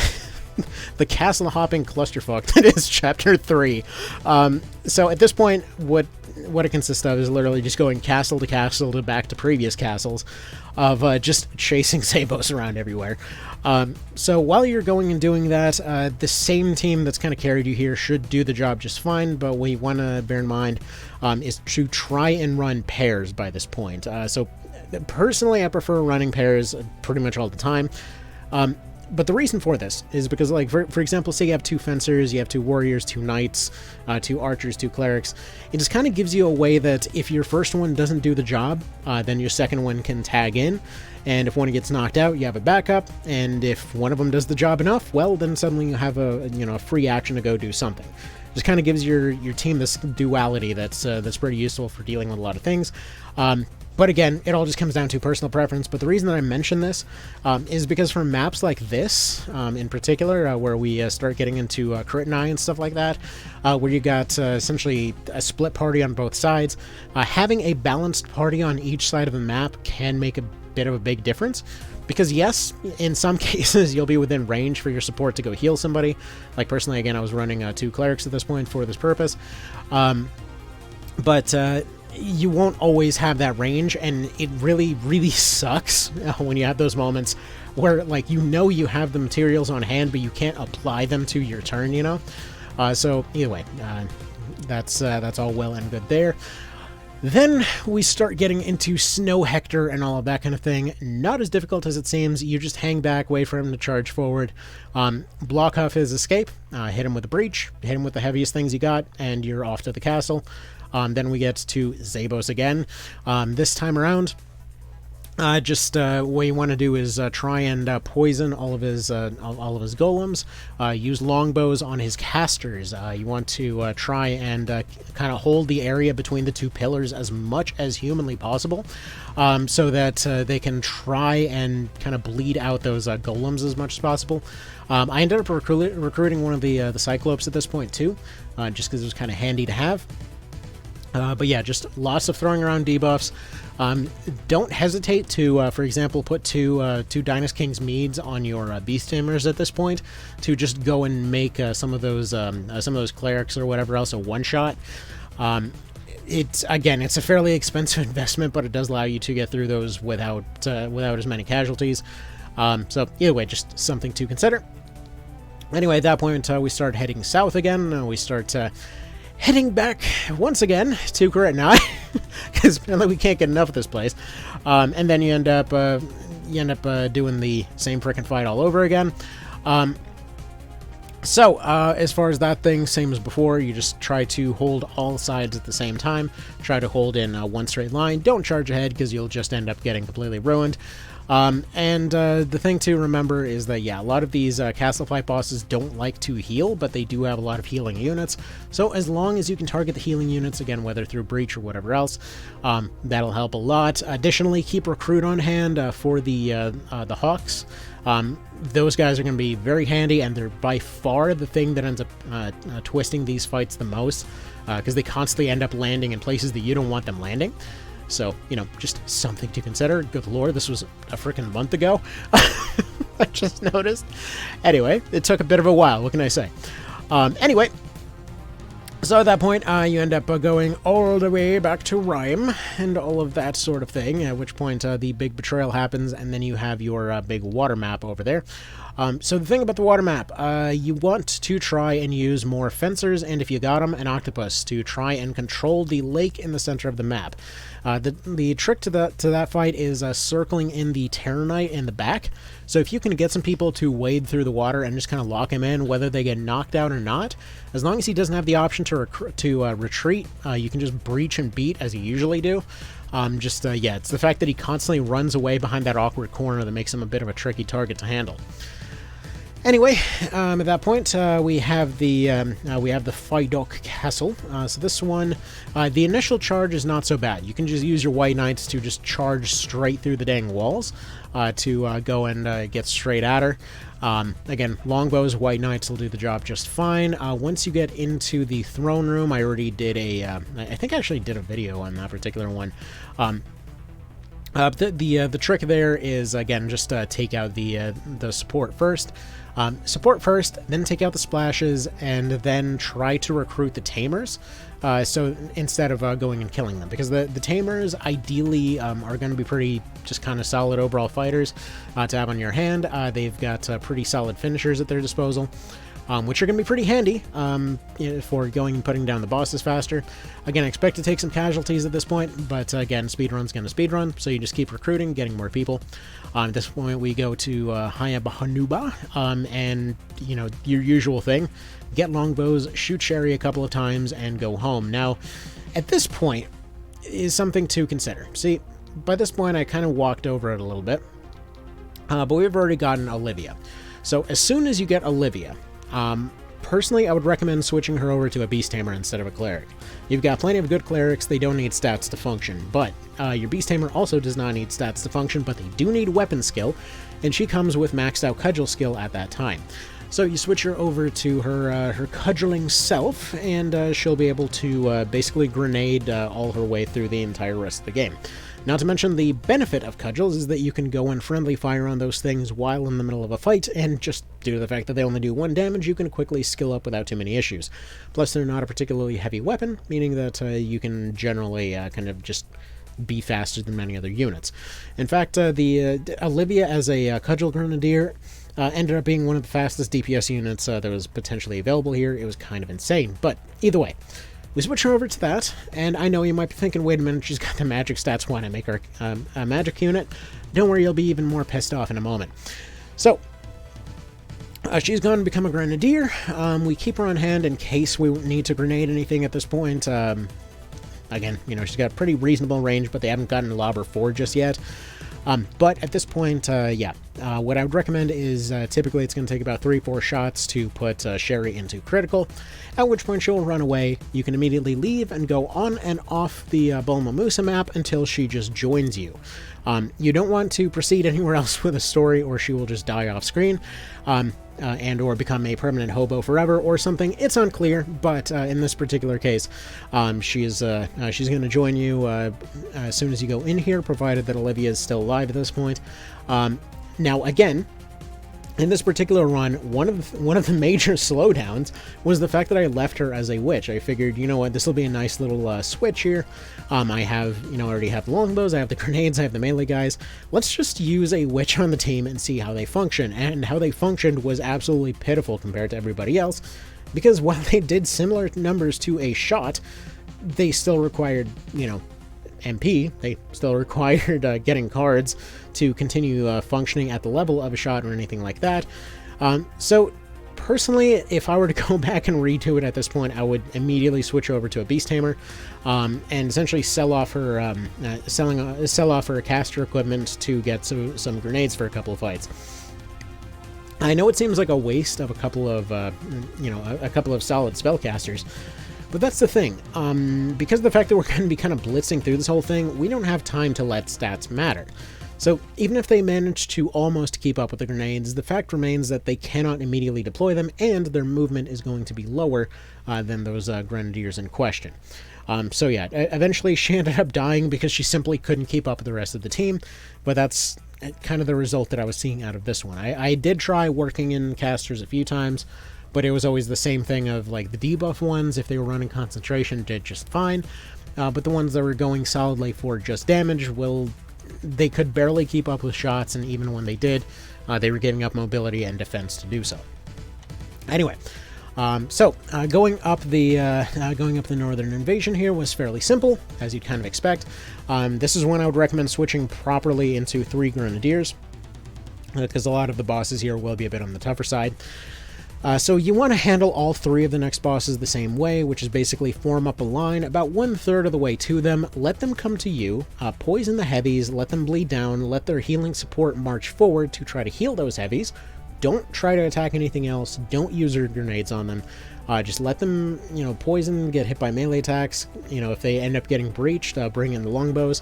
the castle hopping clusterfuck that is Chapter 3. So at this point, what it consists of is literally just going castle to back to previous castles, of just chasing Sabos around everywhere. So while you're going and doing that, the same team that's kind of carried you here should do the job just fine, but what you want to bear in mind is to try and run pairs by this point. So personally, I prefer running pairs pretty much all the time. But the reason for this is because, like, for example, say you have 2 fencers, you have 2 warriors, 2 knights, 2 archers, 2 clerics. It just kind of gives you a way that if your first one doesn't do the job, then your second one can tag in. And if one gets knocked out, you have a backup. And if one of them does the job enough, well, then suddenly you have a free action to go do something. Just kind of gives your team this duality that's pretty useful for dealing with a lot of things. But again, it all just comes down to personal preference. But the reason that I mention this is because for maps like this, in particular, where we start getting into crit and eye and stuff like that, where you got essentially a split party on both sides, having a balanced party on each side of the map can make a bit of a big difference. Because yes, in some cases you'll be within range for your support to go heal somebody. Like personally, again, I was running 2 clerics at this point for this purpose. But you won't always have that range, and it really, really sucks when you have those moments where, like, you have the materials on hand, but you can't apply them to your turn, you know? So either way, that's all well and good there. Then we start getting into Snow Hector and all of that kind of thing. Not as difficult as it seems. You just hang back, wait for him to charge forward, block off his escape, hit him with a breach, hit him with the heaviest things you got, and you're off to the castle. Then we get to Zabos again. This time around, what you want to do is try and poison all of his golems. Use longbows on his casters. You want to try and kind of hold the area between the 2 pillars as much as humanly possible, so that they can try and kind of bleed out those golems as much as possible. I ended up recruiting one of the Cyclopes at this point too, just because it was kind of handy to have. But yeah, just lots of throwing around debuffs. Don't hesitate to, for example, put two Dynast King's Meads on your Beast Tamers at this point, to just go and make some of those clerics or whatever else a one-shot. it's a fairly expensive investment, but it does allow you to get through those without as many casualties. So either way, just something to consider. Anyway, at that point, we start heading south again. We start heading back once again to Chariot now, because apparently we can't get enough of this place. And then you end up doing the same frickin' fight all over again. So, as far as that thing, same as before, you just try to hold all sides at the same time. Try to hold in one straight line. Don't charge ahead, because you'll just end up getting completely ruined. The thing to remember is that, yeah, a lot of these castle fight bosses don't like to heal, but they do have a lot of healing units. So as long as you can target the healing units, again, whether through breach or whatever else, that'll help a lot. Additionally, keep recruit on hand for the hawks. Those guys are going to be very handy, and they're by far the thing that ends up twisting these fights the most, because they constantly end up landing in places that you don't want them landing. So, you know, just something to consider. Good lord, this was a freaking month ago. I just noticed. Anyway, it took a bit of a while. What can I say? Anyway, so at that point, you end up going all the way back to Rhyme and all of that sort of thing, at which point the big betrayal happens, and then you have your big water map over there. So the thing about the water map, you want to try and use more fencers, and if you got them, an octopus, to try and control the lake in the center of the map. The trick to that fight is circling in the Terranite in the back. So if you can get some people to wade through the water and just kind of lock him in, whether they get knocked out or not, as long as he doesn't have the option to retreat, you can just breach and beat as you usually do. Yeah, it's the fact that he constantly runs away behind that awkward corner that makes him a bit of a tricky target to handle. Anyway, at that point, we have the Fidok Castle. So this one, the initial charge is not so bad. You can just use your White Knights to just charge straight through the dang walls to go and get straight at her. Again, longbows, White Knights will do the job just fine. Once you get into the throne room, I already did I think I actually did a video on that particular one. The trick there is, again, just take out the support first. Support first, then take out the splashes, and then try to recruit the tamers. So instead of going and killing them, because the tamers ideally are going to be pretty just kind of solid overall fighters to have on your hand. They've got pretty solid finishers at their disposal, which are going to be pretty handy for going and putting down the bosses faster. Again, I expect to take some casualties at this point, but again, speedrun's going to speedrun, so you just keep recruiting, getting more people. At this point, we go to Hayabahanuba, and, you know, your usual thing. Get longbows, shoot Sherry a couple of times, and go home. Now, at this point, is something to consider. See, by this point, I kind of walked over it a little bit, but we've already gotten Olivia. So as soon as you get Olivia, personally, I would recommend switching her over to a Beast Tamer instead of a Cleric. You've got plenty of good Clerics, they don't need stats to function, but your Beast Tamer also does not need stats to function, but they do need weapon skill, and she comes with maxed out Cudgel skill at that time. So you switch her over to her cudgeling self, and she'll be able to basically grenade all her way through the entire rest of the game. Not to mention, the benefit of cudgels is that you can go and friendly fire on those things while in the middle of a fight, and just due to the fact that they only do 1 damage, you can quickly skill up without too many issues. Plus, they're not a particularly heavy weapon, meaning that you can generally kind of just be faster than many other units. In fact, the Olivia as a Cudgel Grenadier ended up being one of the fastest DPS units that was potentially available here. It was kind of insane, but either way. We switch her over to that, and I know you might be thinking, wait a minute, she's got the magic stats. Why not make her a magic unit? Don't worry, you'll be even more pissed off in a moment. So, she's going to become a Grenadier. We keep her on hand in case we need to grenade anything at this point. Again, you know, she's got pretty reasonable range, but they haven't gotten Lobber 4 just yet. But at this point, what I would recommend is typically it's going to take about 3-4 shots to put Sherry into critical, at which point she'll run away. You can immediately leave and go on and off the Bulma Musa map until she just joins you. You don't want to proceed anywhere else with a story, or she will just die off screen. And or become a permanent hobo forever or something. It's unclear, but in this particular case, she's going to join you as soon as you go in here, provided that Olivia is still alive at this point. Now, again, In this particular run, one of the major slowdowns was the fact that I left her as a witch. I figured, you know what, this will be a nice little switch here. I have, I already have the longbows, I have the grenades, I have the melee guys. Let's just use a witch on the team and see how they function. And how they functioned was absolutely pitiful compared to everybody else, because while they did similar numbers to a shot, they still required, MP, they still required getting cards to continue functioning at the level of a shot or anything like that. So personally, if I were to go back and redo it at this point, I would immediately switch over to a Beast Tamer, and essentially sell off her sell off her caster equipment to get some grenades for a couple of fights. I know it seems like a waste of a couple of solid spellcasters, but that's the thing. Because of the fact that we're going to be kind of blitzing through this whole thing, we don't have time to let stats matter. So even if they manage to almost keep up with the grenades, the fact remains that they cannot immediately deploy them, and their movement is going to be lower than those grenadiers in question. So yeah, eventually she ended up dying because she simply couldn't keep up with the rest of the team, but that's kind of the result that I was seeing out of this one. I did try working in casters a few times, but it was always the same thing of, like, the debuff ones, if they were running concentration, did just fine, but the ones that were going solidly for just damage, they could barely keep up with shots, and even when they did, they were giving up mobility and defense to do so. Anyway, going up the northern invasion here was fairly simple, as you'd kind of expect. This is when I would recommend switching properly into 3 grenadiers, because a lot of the bosses here will be a bit on the tougher side. So you want to handle all 3 of the next bosses the same way, which is basically form up a line about 1/3 of the way to them, let them come to you, poison the heavies, let them bleed down, let their healing support march forward to try to heal those heavies. Don't try to attack anything else, don't use your grenades on them, just let them, poison, get hit by melee attacks. If they end up getting breached, bring in the longbows.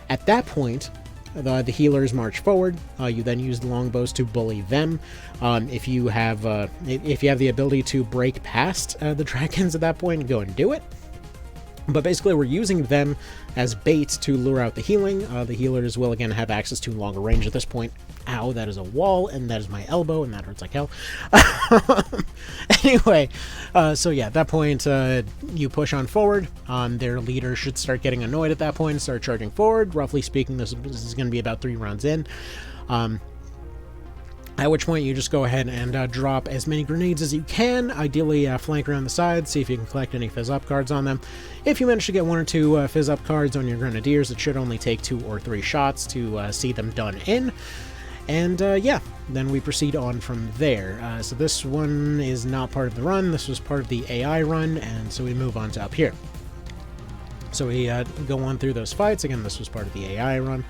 At that point, the healers march forward. You then use the longbows to bully them. If you have the ability to break past the dragons at that point, go and do it. But basically, we're using them as bait to lure out the healing. The healers will again have access to longer range at this point. Ow, that is a wall, and that is my elbow, and that hurts like hell. Anyway, so yeah, at that point, you push on forward. Their leader should start getting annoyed at that point and start charging forward. Roughly speaking, this is going to be about 3 rounds in. At which point you just go ahead and drop as many grenades as you can, ideally flank around the sides, see if you can collect any fizz-up cards on them. If you manage to get 1 or 2 fizz-up cards on your grenadiers, it should only take 2 or 3 shots to see them done in. And yeah, then we proceed on from there. So this one is not part of the run, this was part of the AI run, and so we move on to up here. So we go on through those fights. Again, this was part of the AI run.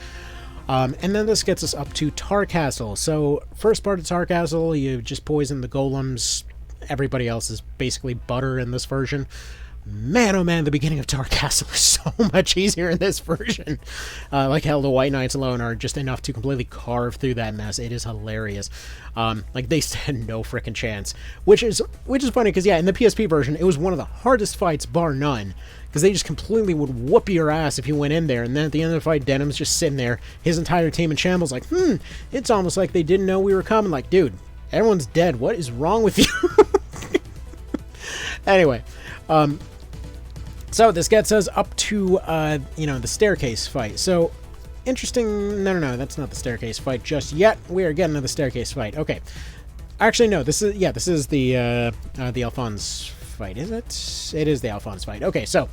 And then this gets us up to Tar Castle. So, first part of Tar Castle, you just poison the golems. Everybody else is basically butter in this version. Man, oh man, the beginning of Tar Castle is so much easier in this version. Like how the White Knights alone are just enough to completely carve through that mess. It is hilarious. Like, they stand no frickin' chance. Which is funny, because yeah, in the PSP version, it was one of the hardest fights, bar none. Because they just completely would whoop your ass if you went in there, and then at the end of the fight, Denham's just sitting there, his entire team in shambles, like, it's almost like they didn't know we were coming. Like, dude, everyone's dead. What is wrong with you? Anyway, so this gets us up to, the staircase fight. So, interesting. No, that's not the staircase fight just yet. We are getting to the staircase fight. Okay. Actually, no, this is the Alphonse fight, is it? It is the Alphonse fight. Okay, so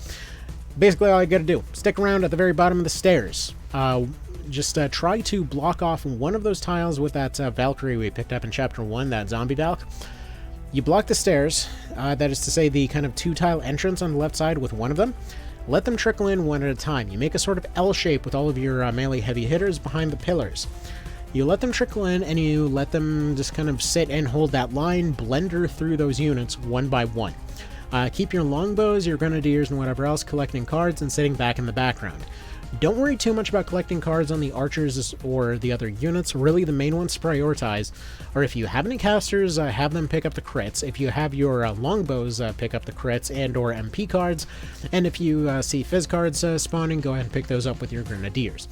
basically all you gotta do, stick around at the very bottom of the stairs. Just try to block off one of those tiles with that Valkyrie we picked up in Chapter 1, that zombie Valk. You block the stairs, that is to say the kind of 2-tile entrance on the left side with one of them. Let them trickle in one at a time. You make a sort of L shape with all of your melee heavy hitters behind the pillars. You let them trickle in, and you let them just kind of sit and hold that line, blender through those units one by one. Keep your longbows, your grenadiers, and whatever else collecting cards and sitting back in the background. Don't worry too much about collecting cards on the archers or the other units. Really, the main ones to prioritize are, if you have any casters, have them pick up the crits. If you have your longbows, pick up the crits and or MP cards. And if you see fizz cards spawning, go ahead and pick those up with your grenadiers.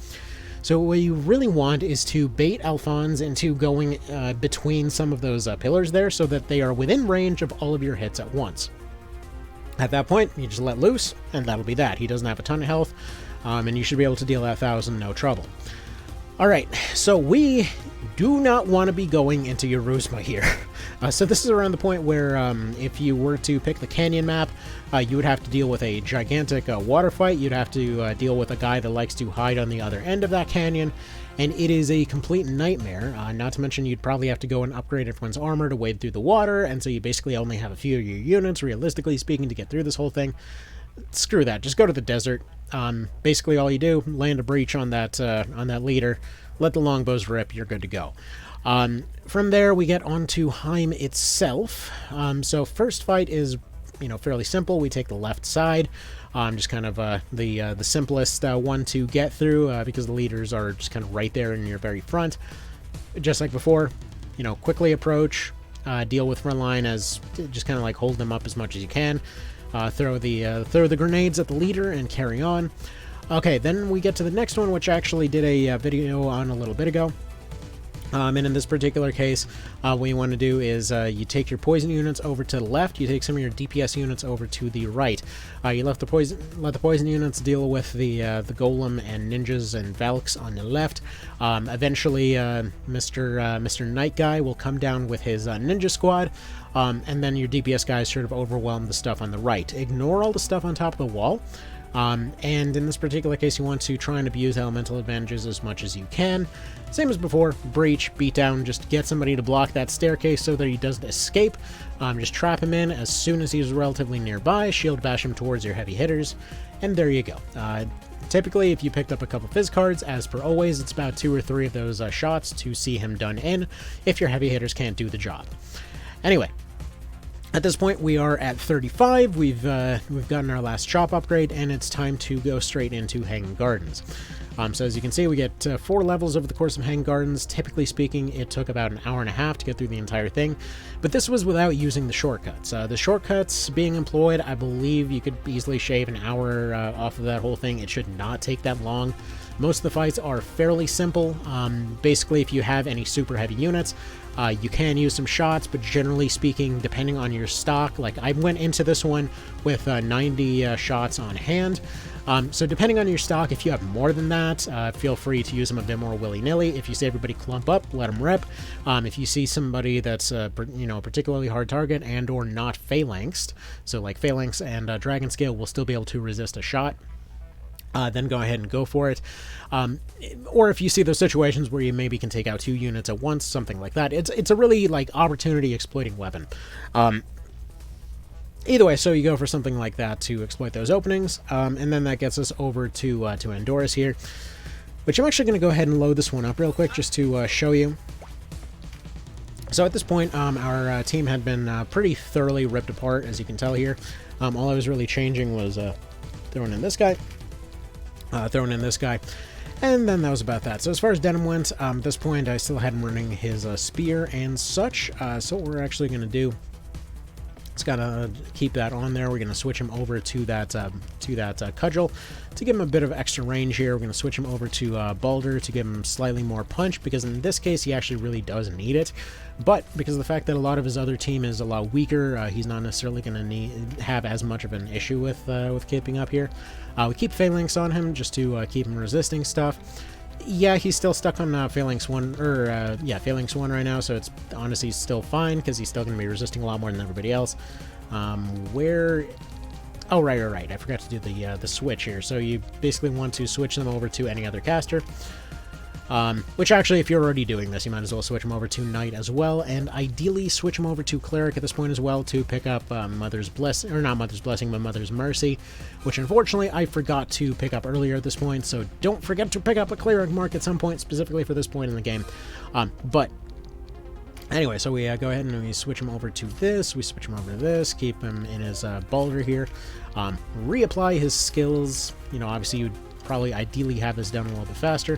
So what you really want is to bait Alphonse into going between some of those pillars there so that they are within range of all of your hits at once. At that point, you just let loose, and that'll be that. He doesn't have a ton of health, and you should be able to deal that 1,000 no trouble. Alright, so we do not want to be going into Yaruzma here. So this is around the point where if you were to pick the canyon map, you would have to deal with a gigantic water fight. You'd have to deal with a guy that likes to hide on the other end of that canyon, and it is a complete nightmare. Not to mention you'd probably have to go and upgrade everyone's armor to wade through the water, and so you basically only have a few of your units, realistically speaking, to get through this whole thing. Screw that, just go to the desert. Basically all you do, land a breach on that leader, let the longbows rip, you're good to go. From there we get onto Heim itself. So first fight is, fairly simple. We take the left side, just kind of the simplest one to get through because the leaders are just kind of right there in your very front. Just like before, quickly approach, deal with front line as just kind of like hold them up as much as you can. Throw the grenades at the leader and carry on. Okay, then we get to the next one, which I actually did a video on a little bit ago. And in this particular case, what you want to do is you take your poison units over to the left. You take some of your DPS units over to the right. You let the poison units deal with the golem and ninjas and Valks on the left. Eventually, Mr. Knight Guy will come down with his ninja squad, and then your DPS guys sort of overwhelm the stuff on the right. Ignore all the stuff on top of the wall. And in this particular case, you want to try and abuse elemental advantages as much as you can. Same as before, breach, beat down, just get somebody to block that staircase so that he doesn't escape. Just trap him in as soon as he's relatively nearby, shield bash him towards your heavy hitters, and there you go. Typically, if you picked up a couple Fizz cards, as per always, it's about 2 or 3 of those shots to see him done in, if your heavy hitters can't do the job. Anyway. At this point, we are at 35, we've gotten our last shop upgrade, and it's time to go straight into Hanging Gardens. So as you can see, we get 4 levels over the course of Hanging Gardens. Typically speaking, it took about an hour and a half to get through the entire thing, but this was without using the shortcuts. The shortcuts being employed, I believe you could easily shave an hour off of that whole thing. It should not take that long. Most of the fights are fairly simple. Basically, if you have any super heavy units, you can use some shots, but generally speaking, depending on your stock, like I went into this one with 90 shots on hand. So depending on your stock, if you have more than that, feel free to use them a bit more willy-nilly. If you see everybody clump up, let them rip. If you see somebody that's a particularly hard target and or not phalanxed, so like phalanx and dragon scale will still be able to resist a shot, then go ahead and go for it. Or if you see those situations where you maybe can take out 2 units at once, something like that. It's a really like opportunity exploiting weapon. Either way, so you go for something like that to exploit those openings, and then that gets us over to Andoris here, which I'm actually going to go ahead and load this one up real quick just to show you. So at this point, our team had been pretty thoroughly ripped apart, as you can tell here. All I was really changing was throwing in this guy, throwing in this guy, and then that was about that. So as far as Denim went, at this point I still had him running his spear and such, so what we're actually going to do, it's got to keep that on there. We're going to switch him over to that cudgel to give him a bit of extra range here. We're going to switch him over to Balder to give him slightly more punch, because in this case he actually really does need it. But because of the fact that a lot of his other team is a lot weaker, he's not necessarily going to have as much of an issue with keeping up here. We keep Phalanx on him just to keep him resisting stuff. Yeah, he's still stuck on Phalanx 1, Phalanx 1 right now, so it's honestly still fine, because he's still going to be resisting a lot more than everybody else. Oh, right, I forgot to do the switch here. So you basically want to switch them over to any other caster. Which actually, if you're already doing this, you might as well switch them over to Knight as well, and ideally switch them over to Cleric at this point as well to pick up Mother's Blessing, or not Mother's Blessing, but Mother's Mercy, which unfortunately I forgot to pick up earlier at this point, so don't forget to pick up a Cleric mark at some point, specifically for this point in the game. But anyway, so we go ahead and we switch him over to this, we switch him over to this, keep him in his Balder here, reapply his skills. Obviously you'd probably ideally have this done a little bit faster.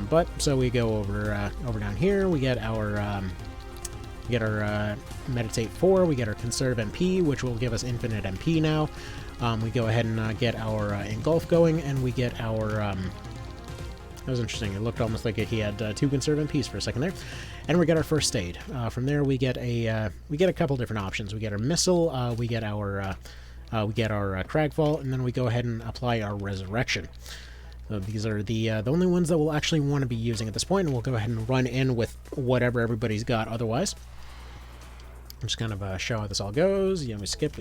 But so we go over down here. We get our Meditate 4. We get our Conserve MP, which will give us infinite MP now. We go ahead and get our Engulf going, and we get our That was interesting. It looked almost like he had 2 conserve and peace for a second there. And we get our first aid. From there, we get a couple different options. We get our missile, we get our cragfall, and then we go ahead and apply our resurrection. So these are the only ones that we'll actually want to be using at this point, and we'll go ahead and run in with whatever everybody's got otherwise. I'm just kind of show how this all goes. Yeah, we skip.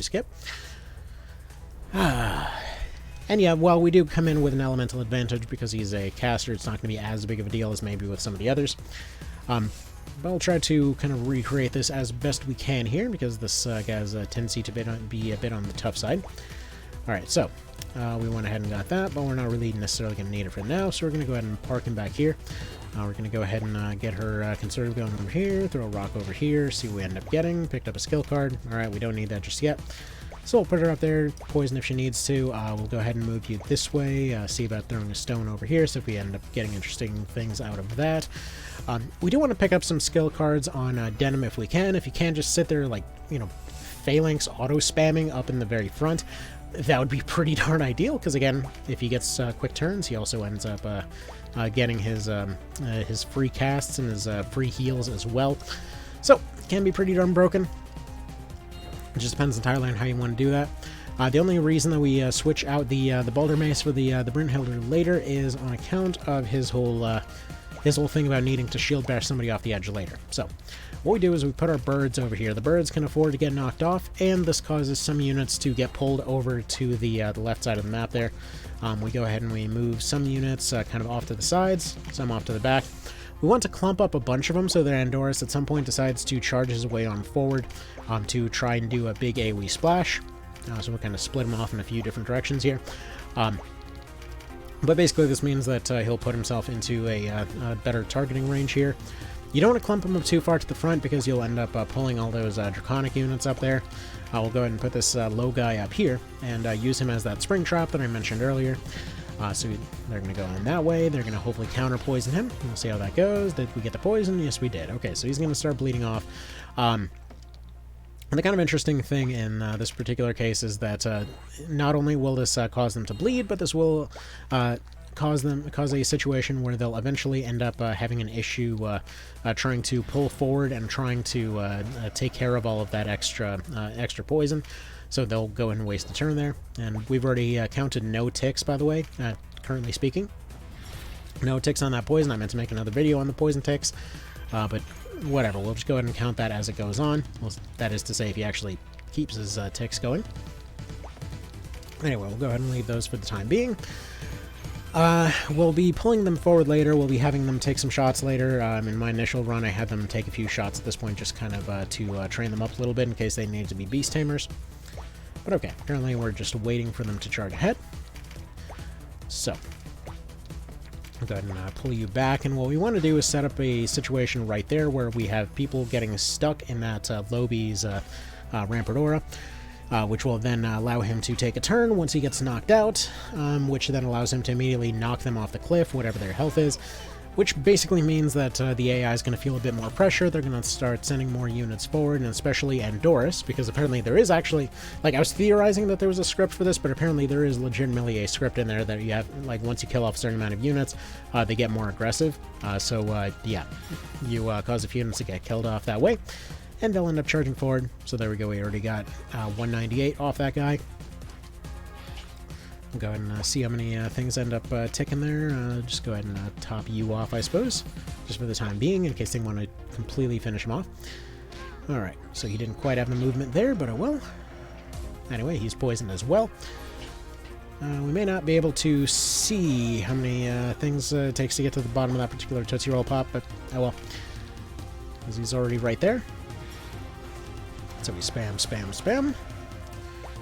And yeah, while we do come in with an elemental advantage because he's a caster, it's not going to be as big of a deal as maybe with some of the others. But we'll try to kind of recreate this as best we can here because this guy has a tendency to be a bit on the tough side. Alright, so we went ahead and got that, but we're not really necessarily going to need it for now, so we're going to go ahead and park him back here. We're going to go ahead and get her conserve going over here, throw a rock over here, see what we end up getting. Picked up a skill card. Alright, we don't need that just yet. So we'll put her up there, poison if she needs to. We'll go ahead and move you this way, see about throwing a stone over here, so if we end up getting interesting things out of that. We do want to pick up some skill cards on Denim if we can. If you can just sit there, like, you know, phalanx auto-spamming up in the very front, that would be pretty darn ideal, because again, if he gets quick turns, he also ends up getting his free casts and his free heals as well. So, can be pretty darn broken. It just depends entirely on how you want to do that. The only reason that we switch out the Boulder Mace for the Brynhilder later is on account of his whole thing about needing to shield bash somebody off the edge later. So, what we do is we put our birds over here. The birds can afford to get knocked off, and this causes some units to get pulled over to the left side of the map there. We go ahead and we move some units kind of off to the sides, some off to the back. We want to clump up a bunch of them so that Andorus at some point decides to charge his way on forward to try and do a big AoE splash. So we'll kind of split him off in a few different directions here. But basically this means that he'll put himself into a better targeting range here. You don't want to clump him up too far to the front because you'll end up pulling all those Draconic units up there. We'll go ahead and put this low guy up here and use him as that spring trap that I mentioned earlier. So they're going to go in that way. They're going to hopefully counter poison him. We'll see how that goes. Did we get the poison? Yes, we did. Okay, so he's going to start bleeding off. And the kind of interesting thing in this particular case is that not only will this cause them to bleed, but this will cause a situation where they'll eventually end up having an issue trying to pull forward and trying to take care of all of that extra poison. So they'll go and waste a turn there. And we've already counted no ticks, by the way, currently speaking. No ticks on that poison. I meant to make another video on the poison ticks, but whatever. We'll just go ahead and count that as it goes on. Well, that is to say, if he actually keeps his ticks going. Anyway, we'll go ahead and leave those for the time being. We'll be pulling them forward later. We'll be having them take some shots later. In my initial run, I had them take a few shots at this point, just kind of to train them up a little bit in case they needed to be beast tamers. But okay, apparently we're just waiting for them to charge ahead. So, I'll go ahead and pull you back, and what we want to do is set up a situation right there where we have people getting stuck in that Lobi's Rampart Aura, which will then allow him to take a turn once he gets knocked out, which then allows him to immediately knock them off the cliff, whatever their health is, which basically means that the AI is going to feel a bit more pressure. They're going to start sending more units forward, and especially Andorus, because apparently there is actually, like, I was theorizing that there was a script for this, but apparently there is legitimately a script in there that you have, like, once you kill off a certain amount of units, they get more aggressive. Yeah, you cause a few units to get killed off that way, and they'll end up charging forward. So there we go, we already got 198 off that guy. Go ahead and see how many things end up ticking there. Just go ahead and top you off, I suppose, just for the time being, in case they want to completely finish him off. Alright, so he didn't quite have the movement there, but oh well. Anyway, he's poisoned as well. We may not be able to see how many things it takes to get to the bottom of that particular Tootsie Roll pop, but oh well. Because he's already right there. So we spam, spam, spam.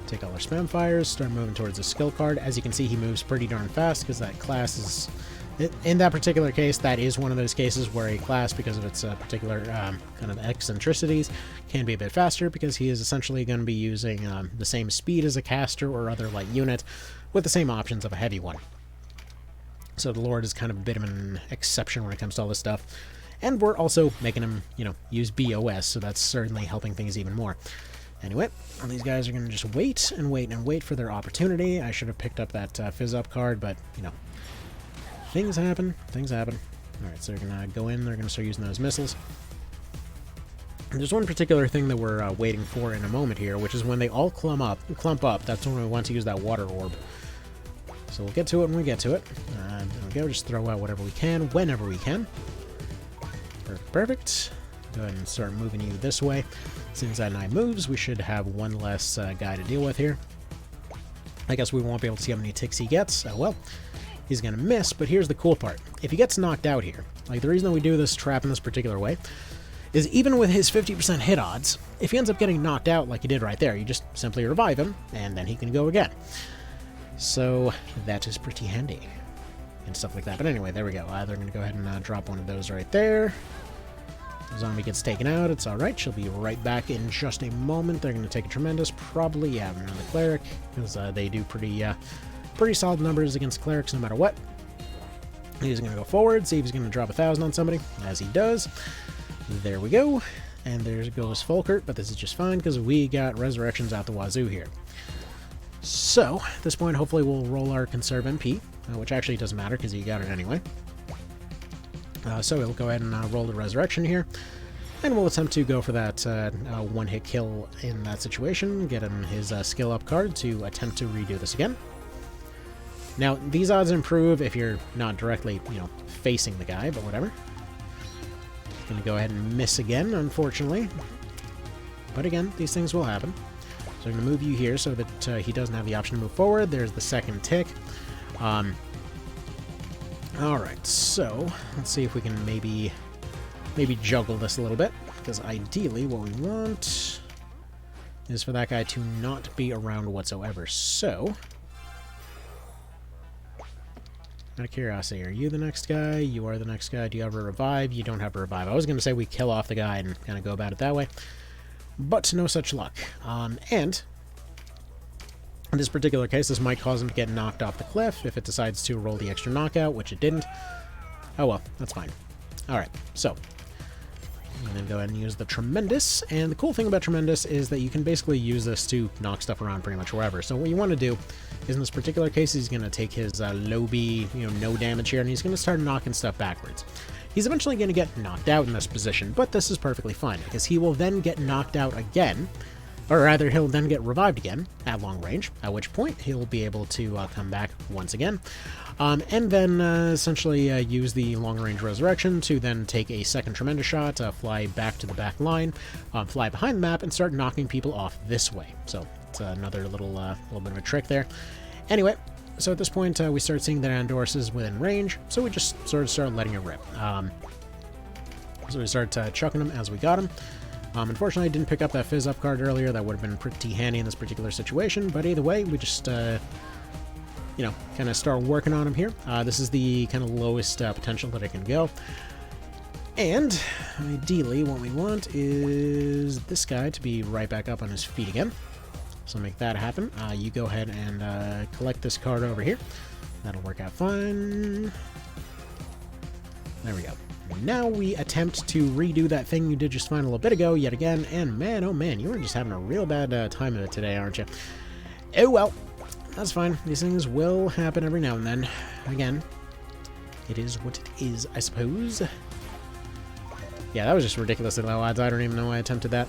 Take all our spam fires, start moving towards the skill card. As you can see, he moves pretty darn fast because that class is, in that particular case, that is one of those cases where a class, because of its particular kind of eccentricities, can be a bit faster because he is essentially going to be using the same speed as a caster or other light unit with the same options of a heavy one. So the Lord is kind of a bit of an exception when it comes to all this stuff. And we're also making him, you know, use BOS, so that's certainly helping things even more. Anyway, all these guys are going to just wait and wait and wait for their opportunity. I should have picked up that Fizz Up card, but, you know, things happen. Things happen. Alright, so they're going to go in. They're going to start using those missiles. And there's one particular thing that we're waiting for in a moment here, which is when they all clump up. That's when we want to use that water orb. So we'll get to it when we get to it. There we go. Just throw out whatever we can, whenever we can. Perfect. Go ahead and start moving you this way. As soon as that knight moves, we should have one less guy to deal with here. I guess we won't be able to see how many ticks he gets. Oh well. He's going to miss, but here's the cool part. If he gets knocked out here, like the reason that we do this trap in this particular way, is even with his 50% hit odds, if he ends up getting knocked out like he did right there, you just simply revive him, and then he can go again. So that is pretty handy. And stuff like that. But anyway, there we go. They're going to go ahead and drop one of those right there. The zombie gets taken out. It's alright. She'll be right back in just a moment. They're going to take a tremendous, probably, yeah, another cleric, because they do pretty solid numbers against clerics no matter what. He's going to go forward, see if he's going to drop 1,000 on somebody, as he does. There we go. And there goes Folkert, but this is just fine because we got resurrections out the wazoo here. So, at this point, hopefully we'll roll our Conserve MP, which actually doesn't matter because he got it anyway. So we'll go ahead and roll the Resurrection here, and we'll attempt to go for that one-hit kill in that situation, get him his skill up card to attempt to redo this again. Now, these odds improve if you're not directly, facing the guy, but whatever. Gonna go ahead and miss again, unfortunately. But again, these things will happen. So I'm going to move you here so that he doesn't have the option to move forward. There's the second tick. Alright, so let's see if we can maybe juggle this a little bit. Because ideally what we want is for that guy to not be around whatsoever. So, out of curiosity, are you the next guy? You are the next guy. Do you have a revive? You don't have a revive. I was going to say we kill off the guy and kind of go about it that way. But no such luck. And in this particular case, this might cause him to get knocked off the cliff if it decides to roll the extra knockout, which it didn't. Oh well, that's fine. Alright, so I'm going to go ahead and use the Tremendous. And the cool thing about Tremendous is that you can basically use this to knock stuff around pretty much wherever. So what you want to do is in this particular case, he's going to take his low B, no damage here, and he's going to start knocking stuff backwards. He's eventually going to get knocked out in this position, but this is perfectly fine, because he will then get knocked out again, or rather, he'll then get revived again at long range, at which point he'll be able to come back once again, and then essentially use the long-range resurrection to then take a second tremendous shot, fly back to the back line, fly behind the map, and start knocking people off this way. So it's another little bit of a trick there. Anyway, so at this point, we start seeing that Andorus is within range, so we just sort of start letting it rip. So we start chucking him as we got him. Unfortunately, I didn't pick up that Fizz Up card earlier. That would have been pretty handy in this particular situation, but either way, we just, kind of start working on him here. This is the kind of lowest potential that it can go. And ideally, what we want is this guy to be right back up on his feet again. So make that happen. You go ahead and collect this card over here. That'll work out fine. There we go. Now we attempt to redo that thing you did just fine a little bit ago, yet again, and man, oh man, you are just having a real bad time of it today, aren't you? Oh well, that's fine. These things will happen every now and then. Again, it is what it is, I suppose. Yeah, that was just ridiculously low odds. I don't even know why I attempted that.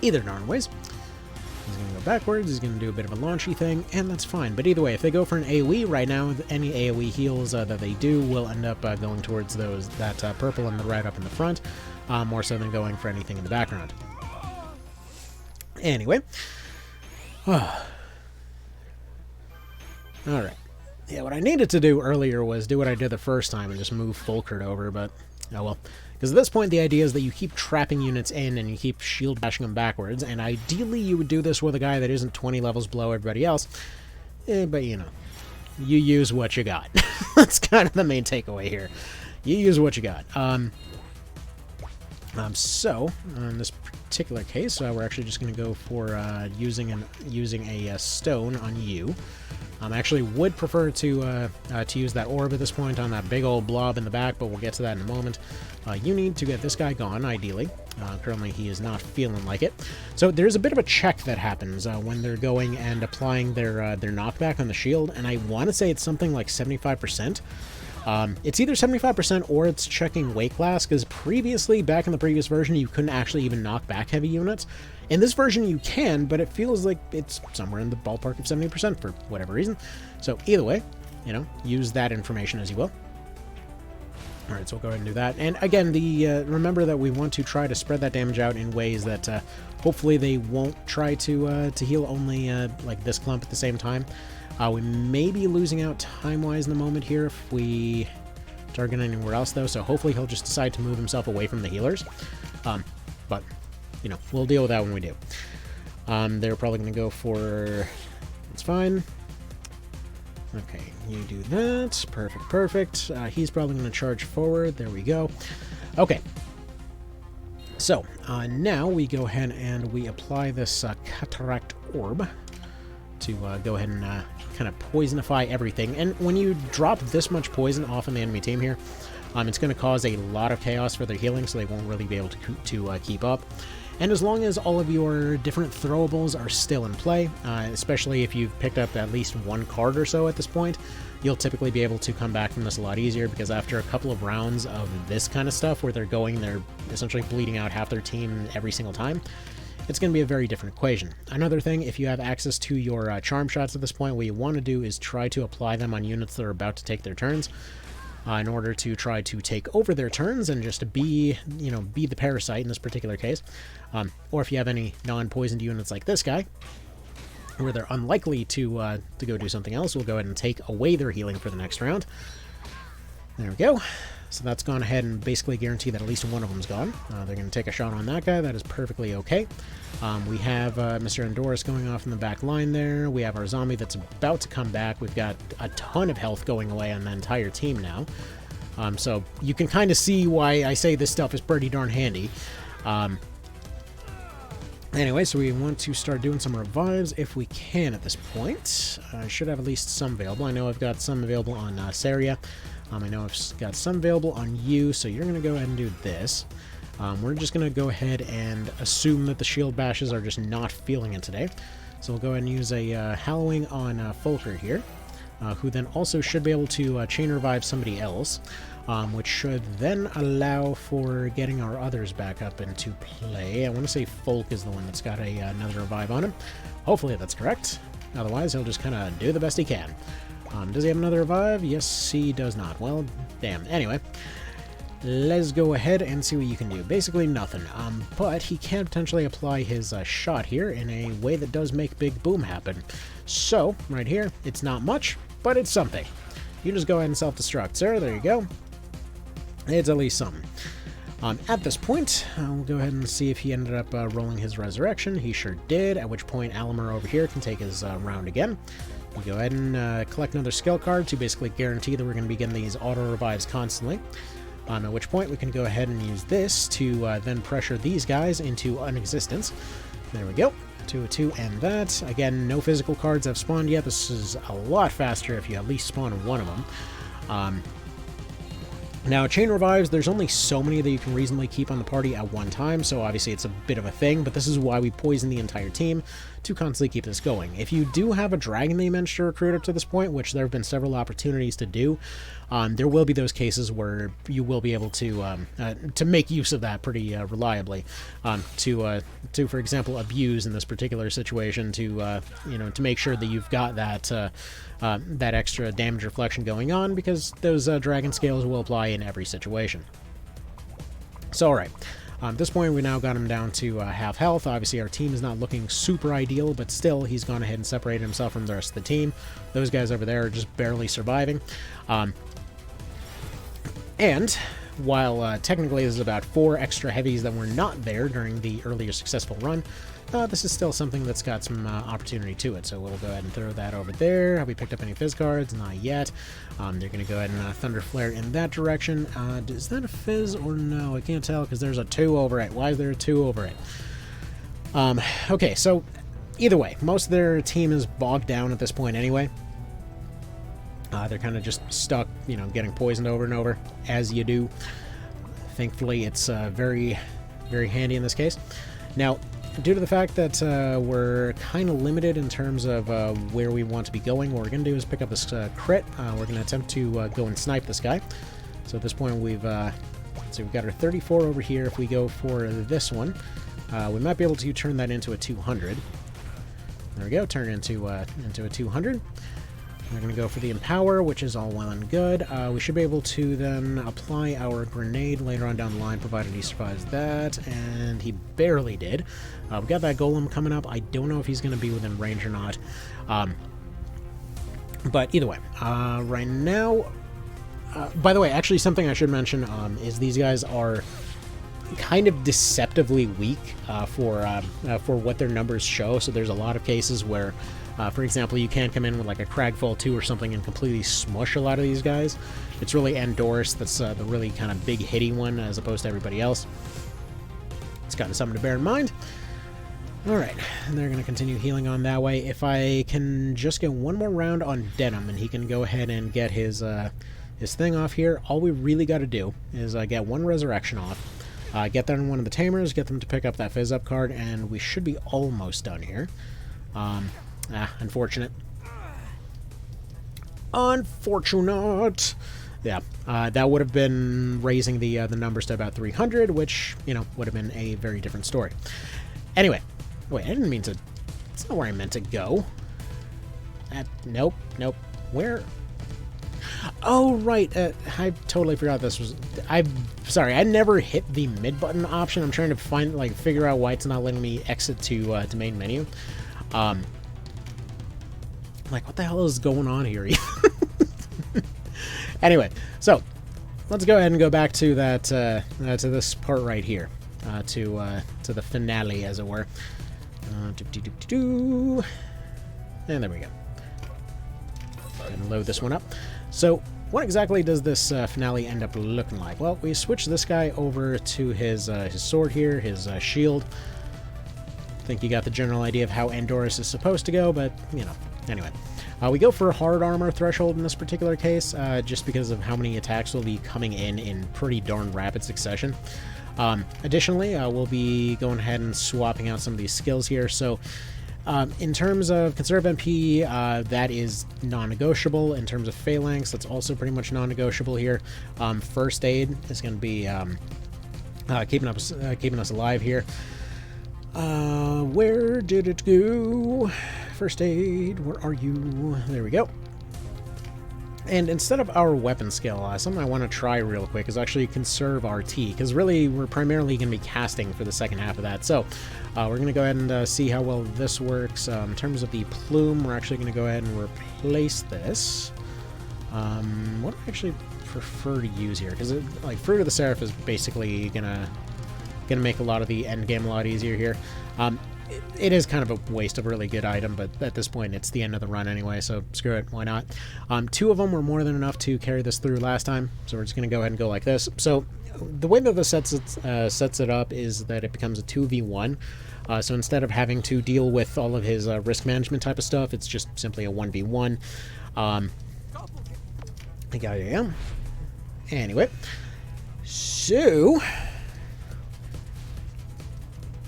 Either darn ways. He's going to go backwards, he's going to do a bit of a launchy thing, and that's fine. But either way, if they go for an AoE right now, any AoE heals that they do will end up going towards that purple and the right up in the front, more so than going for anything in the background. Anyway. Alright. Yeah, what I needed to do earlier was do what I did the first time and just move Folkert over, but oh well. Because at this point, the idea is that you keep trapping units in and you keep shield bashing them backwards, and ideally you would do this with a guy that isn't 20 levels below everybody else, but you use what you got. That's kind of the main takeaway here. You use what you got. So, in this particular case, we're actually just going to go for using a stone on you. I actually would prefer to use that orb at this point on that big old blob in the back, but we'll get to that in a moment. You need to get this guy gone, ideally. Currently, he is not feeling like it. So there's a bit of a check that happens when they're going and applying their knockback on the shield, and I want to say it's something like 75%. It's either 75% or it's checking weight class, because previously, back in the previous version, you couldn't actually even knock back heavy units. In this version, you can, but it feels like it's somewhere in the ballpark of 70% for whatever reason. So either way, you know, use that information as you will. All right, so we'll go ahead and do that. And again, remember that we want to try to spread that damage out in ways that hopefully they won't try to heal only like this clump at the same time. We may be losing out time-wise in the moment here if we target anywhere else, though, so hopefully he'll just decide to move himself away from the healers. But, you know, we'll deal with that when we do. They're probably going to go for... It's fine. Okay, you do that. Perfect, perfect. He's probably going to charge forward. There we go. Okay. So, now we go ahead and we apply this Cataract Orb to go ahead and kind of poisonify everything. And when you drop this much poison off on the enemy team here, it's going to cause a lot of chaos for their healing, so they won't really be able to keep up. And as long as all of your different throwables are still in play, especially if you've picked up at least one card or so at this point, you'll typically be able to come back from this a lot easier, because after a couple of rounds of this kind of stuff where they're essentially bleeding out half their team every single time, it's going to be a very different equation. Another thing, if you have access to your charm shots at this point, what you want to do is try to apply them on units that are about to take their turns, in order to try to take over their turns and just be the parasite in this particular case. Or if you have any non-poisoned units like this guy, where they're unlikely to go do something else, we'll go ahead and take away their healing for the next round. There we go. So that's gone ahead and basically guarantee that at least one of them's gone. They're going to take a shot on that guy. That is perfectly okay. We have Mr. Endoris going off in the back line there. We have our zombie that's about to come back. We've got a ton of health going away on the entire team now. So you can kind of see why I say this stuff is pretty darn handy. Anyway, so we want to start doing some revives if we can at this point. I should have at least some available. I know I've got some available on Saria. I know I've got some available on you, so you're going to go ahead and do this. We're just going to go ahead and assume that the shield bashes are just not feeling it today. So we'll go ahead and use a Hallowing on Fulker here, who then also should be able to chain revive somebody else, which should then allow for getting our others back up into play. I want to say Folk is the one that's got another revive on him. Hopefully that's correct. Otherwise, he'll just kind of do the best he can. Does he have another revive? Yes, he does not. Well, damn. Anyway, let's go ahead and see what you can do. Basically nothing. But he can potentially apply his shot here in a way that does make Big Boom happen. So, right here, it's not much, but it's something. You just go ahead and self-destruct, sir. There you go. It's at least something. At this point, we'll go ahead and see if he ended up rolling his resurrection. He sure did, at which point Alamer over here can take his round again. We go ahead and collect another skill card to basically guarantee that we're going to be getting these auto revives constantly. At which point we can go ahead and use this to then pressure these guys into unexistence. There we go. 2 and that. Again, no physical cards have spawned yet. This is a lot faster if you at least spawn one of them. Now, chain revives, there's only so many that you can reasonably keep on the party at one time, so obviously it's a bit of a thing, but this is why we poison the entire team, to constantly keep this going. If you do have a dragon that you managed to recruit up to this point, which there have been several opportunities to do, there will be those cases where you will be able to make use of that pretty reliably, to for example abuse in this particular situation, to make sure that you've got that that extra damage reflection going on, because those dragon scales will apply in every situation. So alright, at this point we now got him down to half health. Obviously our team is not looking super ideal, but still he's gone ahead and separated himself from the rest of the team. Those guys over there are just barely surviving. And while technically this is about 4 extra heavies that were not there during the earlier successful run, this is still something that's got some opportunity to it, so we'll go ahead and throw that over there. Have we picked up any Fizz cards? Not yet. They're going to go ahead and Thunder Flare in that direction. Is that a Fizz or no? I can't tell because there's a 2 over it. Why is there a 2 over it? Okay, so either way, most of their team is bogged down at this point anyway. They're kind of just stuck, you know, getting poisoned over and over, as you do. Thankfully, it's very, very handy in this case. Now, due to the fact that we're kind of limited in terms of where we want to be going, what we're going to do is pick up this crit. We're going to attempt to go and snipe this guy. So at this point, we've got our 34 over here. If we go for this one, we might be able to turn that into a 200. There we go, turn it into a 200. We're going to go for the Empower, which is all well and good. We should be able to then apply our grenade later on down the line, provided he survives that, and he barely did. We've got that Golem coming up. I don't know if he's going to be within range or not. But either way, right now... by the way, actually something I should mention is these guys are kind of deceptively weak for what their numbers show. So there's a lot of cases where... for example, you can't come in with like a Cragfall 2 or something and completely smush a lot of these guys. It's really Endorus that's the really kind of big hitty one as opposed to everybody else. It's kind of something to bear in mind. Alright, and they're going to continue healing on that way. If I can just get one more round on Denim and he can go ahead and get his thing off here, all we really got to do is get one Resurrection off. Get that in one of the Tamers, get them to pick up that Fizz Up card, and we should be almost done here. Unfortunate. Unfortunate. Yeah, that would have been raising the numbers to about 300, which, you know, would have been a very different story. Anyway, wait, I didn't mean to... It's not where I meant to go. Nope. Where... Oh, right. I totally forgot this was... Sorry, I never hit the mid button option. I'm trying to figure out why it's not letting me exit to main menu. Like, what the hell is going on here? Anyway, so let's go ahead and go back to that to this part right here, to the finale, as it were. And there we go. Go ahead and load this one up. So, what exactly does this finale end up looking like? Well, we switch this guy over to his sword here, his shield. I think you got the general idea of how Endorus is supposed to go, but, you know, anyway. We go for hard armor threshold in this particular case, just because of how many attacks will be coming in pretty darn rapid succession. Additionally, we'll be going ahead and swapping out some of these skills here. So, in terms of Conserve MP, that is non-negotiable. In terms of Phalanx, that's also pretty much non-negotiable here. First Aid is going to be keeping us alive here. Where did it go? First Aid, where are you? There we go. And instead of our weapon skill, something I want to try real quick is actually Conserve RT, because really we're primarily going to be casting for the second half of that. So we're going to go ahead and see how well this works. In terms of the plume, we're actually going to go ahead and replace this. What do I actually prefer to use here? Because like Fruit of the Seraph is basically gonna make a lot of the end game a lot easier here. It is kind of a waste of a really good item, but at this point it's the end of the run anyway, so screw it, why not? Two of them were more than enough to carry this through last time, so we're just going to go ahead and go like this. So the way that this sets it up is that it becomes a 2v1. So instead of having to deal with all of his risk management type of stuff, it's just simply a 1v1. I think I am. Anyway, so...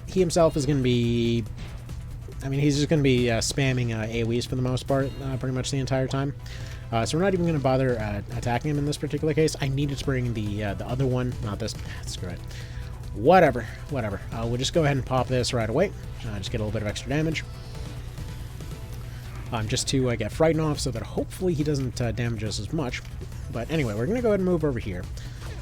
he himself is going to be... I mean, he's just going to be spamming AoEs for the most part, pretty much the entire time. So we're not even going to bother attacking him in this particular case. I needed to bring the other one, not this. Screw it. Whatever. We'll just go ahead and pop this right away. Just get a little bit of extra damage. Just to get Frighten off so that hopefully he doesn't damage us as much. But anyway, we're going to go ahead and move over here.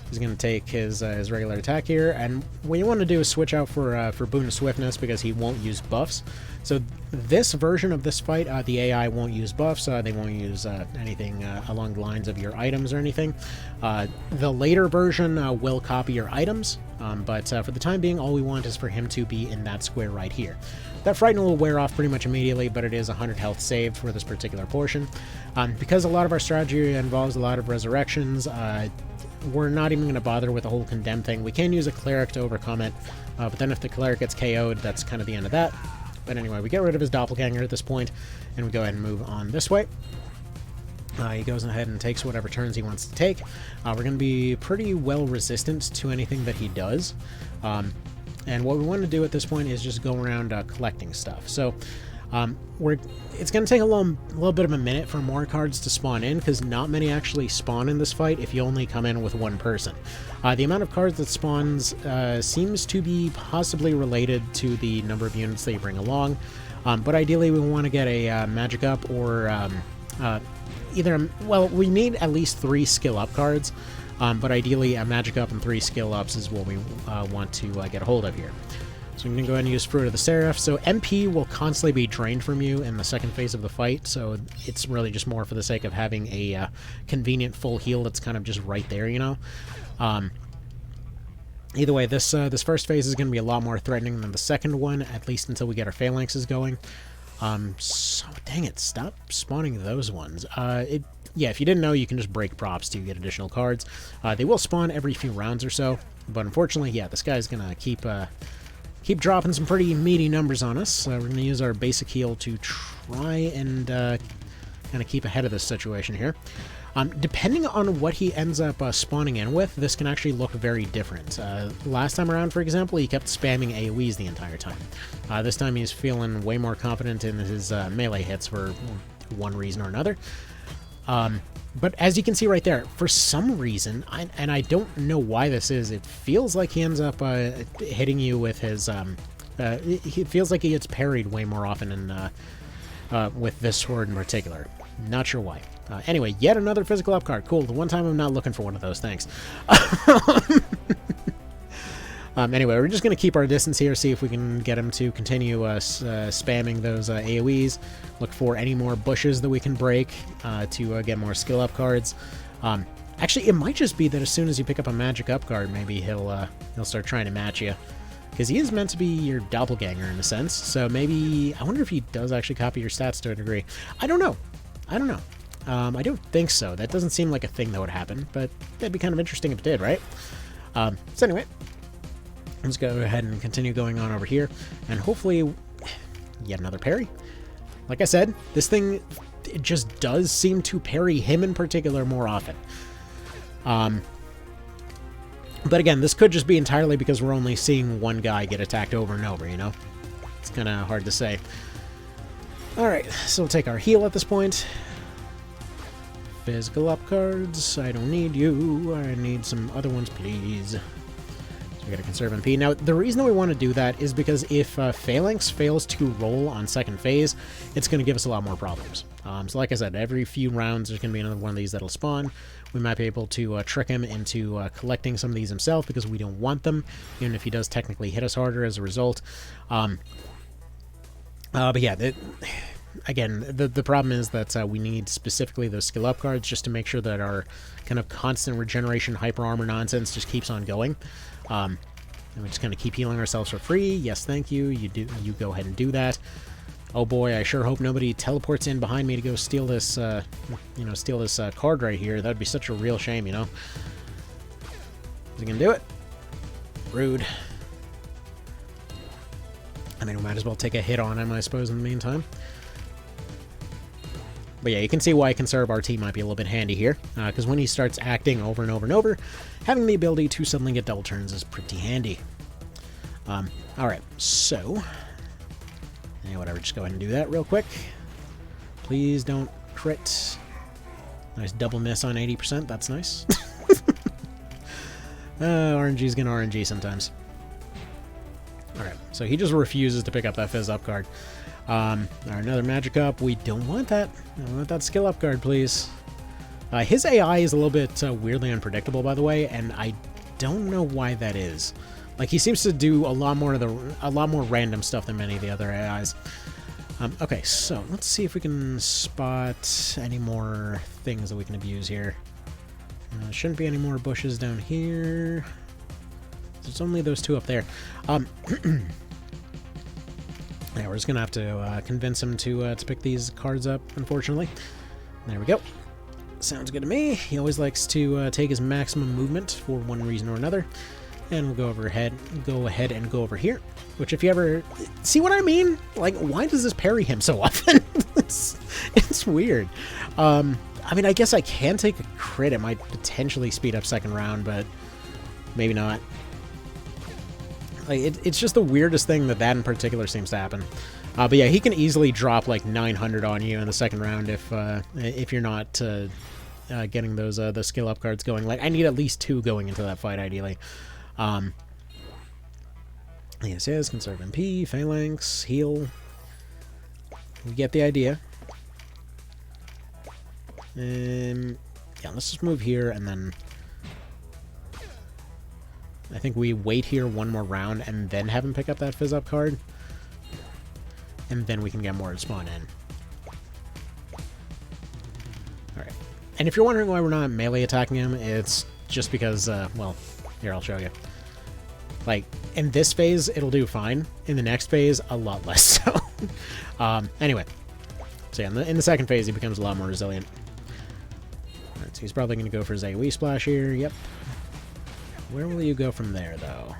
He's going to take his regular attack here, and what you want to do is switch out for Boon of Swiftness because he won't use buffs. So this version of this fight, the AI won't use buffs, they won't use anything along the lines of your items or anything. The later version will copy your items, but for the time being, all we want is for him to be in that square right here. That Frighten will wear off pretty much immediately, but it is 100 health saved for this particular portion. Because a lot of our strategy involves a lot of resurrections, we're not even going to bother with the whole Condemn thing. We can use a Cleric to overcome it, but then if the Cleric gets KO'd, that's kind of the end of that. But anyway, we get rid of his Doppelganger at this point, and we go ahead and move on this way. He goes ahead and takes whatever turns he wants to take. We're going to be pretty well resistant to anything that he does. And what we want to do at this point is just go around collecting stuff. So it's going to take a little bit of a minute for more cards to spawn in, because not many actually spawn in this fight if you only come in with one person. The amount of cards that spawns seems to be possibly related to the number of units that you bring along. But ideally we want to get a magic up or well, we need at least 3 skill up cards, but ideally a magic up and 3 skill ups is what we want to get a hold of here. So I'm going to go ahead and use Fruit of the Seraph. So MP will constantly be drained from you in the second phase of the fight, so it's really just more for the sake of having a convenient full heal that's kind of just right there, you know? Either way, this first phase is going to be a lot more threatening than the second one, at least until we get our phalanxes going. So, dang it, stop spawning those ones. Yeah, if you didn't know, you can just break props to get additional cards. They will spawn every few rounds or so, but unfortunately, yeah, this guy's gonna keep dropping some pretty meaty numbers on us. We're gonna use our basic heal to try and kind of keep ahead of this situation here. Depending on what he ends up spawning in with, this can actually look very different. Last time around, for example, he kept spamming AoEs the entire time. This time he's feeling way more confident in his melee hits for one reason or another. But as you can see right there, for some reason, and I don't know why this is, it feels like he ends up hitting you with his... it feels like he gets parried way more often with this sword in particular. Not sure why. Anyway, yet another physical up card. Cool. The one time I'm not looking for one of those. Thanks. Anyway, we're just going to keep our distance here, see if we can get him to continue spamming those AoEs. Look for any more bushes that we can break to get more skill up cards. Actually, it might just be that as soon as you pick up a magic up card, maybe he'll start trying to match you. Because he is meant to be your doppelganger in a sense. So maybe... I wonder if he does actually copy your stats to a degree. I don't know. I don't think so. That doesn't seem like a thing that would happen, but that'd be kind of interesting if it did, right? So anyway, let's go ahead and continue going on over here, and hopefully yet another parry. Like I said, this thing, it just does seem to parry him in particular more often. But again, this could just be entirely because we're only seeing one guy get attacked over and over, you know? It's kind of hard to say. Alright, so we'll take our heal at this point. Physical up cards. I don't need you. I need some other ones, please. So we gotta conserve MP. Now, the reason that we want to do that is because if Phalanx fails to roll on second phase, it's going to give us a lot more problems. So like I said, every few rounds there's going to be another one of these that'll spawn. We might be able to trick him into collecting some of these himself because we don't want them, even if he does technically hit us harder as a result. But yeah, again, the problem is that we need specifically those skill up cards just to make sure that our kind of constant regeneration hyper armor nonsense just keeps on going. And we're just going to keep healing ourselves for free. Yes, thank you. You go ahead and do that. Oh boy, I sure hope nobody teleports in behind me to go steal this, steal this card right here. That'd be such a real shame, you know. Is he gonna do it? Rude. I mean, we might as well take a hit on him, I suppose, in the meantime. But yeah, you can see why Conserve RT might be a little bit handy here, because when he starts acting over and over and over, having the ability to suddenly get double turns is pretty handy. Alright, so... yeah, whatever, just go ahead and do that real quick. Please don't crit. Nice double miss on 80%, that's nice. RNG's gonna RNG sometimes. Alright, so he just refuses to pick up that Fizz up card. Alright, another magic up. We don't want that. I want that skill up card, please. His AI is a little bit weirdly unpredictable, by the way, and I don't know why that is. Like, he seems to do a lot more random stuff than many of the other AIs. Okay, so let's see if we can spot any more things that we can abuse here. Shouldn't be any more bushes down here. There's only those two up there. Yeah, we're just gonna have to convince him to pick these cards up, unfortunately. There we go. Sounds good to me. He always likes to take his maximum movement for one reason or another. And we'll go ahead and go over here. Which, if you ever... see what I mean? Like, why does this parry him so often? It's weird. I mean, I guess I can take a crit. It might potentially speed up second round, but maybe not. Like, it's just the weirdest thing that in particular seems to happen. But yeah, he can easily drop like 900 on you in the second round if you're not getting those the skill up cards going. Like, I need at least 2 going into that fight, ideally. Yes, conserve MP, phalanx, heal. You get the idea. Yeah, let's just move here, and then I think we wait here one more round and then have him pick up that fizz up card. And then we can get more to spawn in. Alright. And if you're wondering why we're not melee attacking him, it's just because, well, here, I'll show you. Like, in this phase, it'll do fine. In the next phase, a lot less so. Anyway. So yeah, in the second phase, he becomes a lot more resilient. Alright, so he's probably going to go for his AoE splash here. Yep. Where will you go from there, though?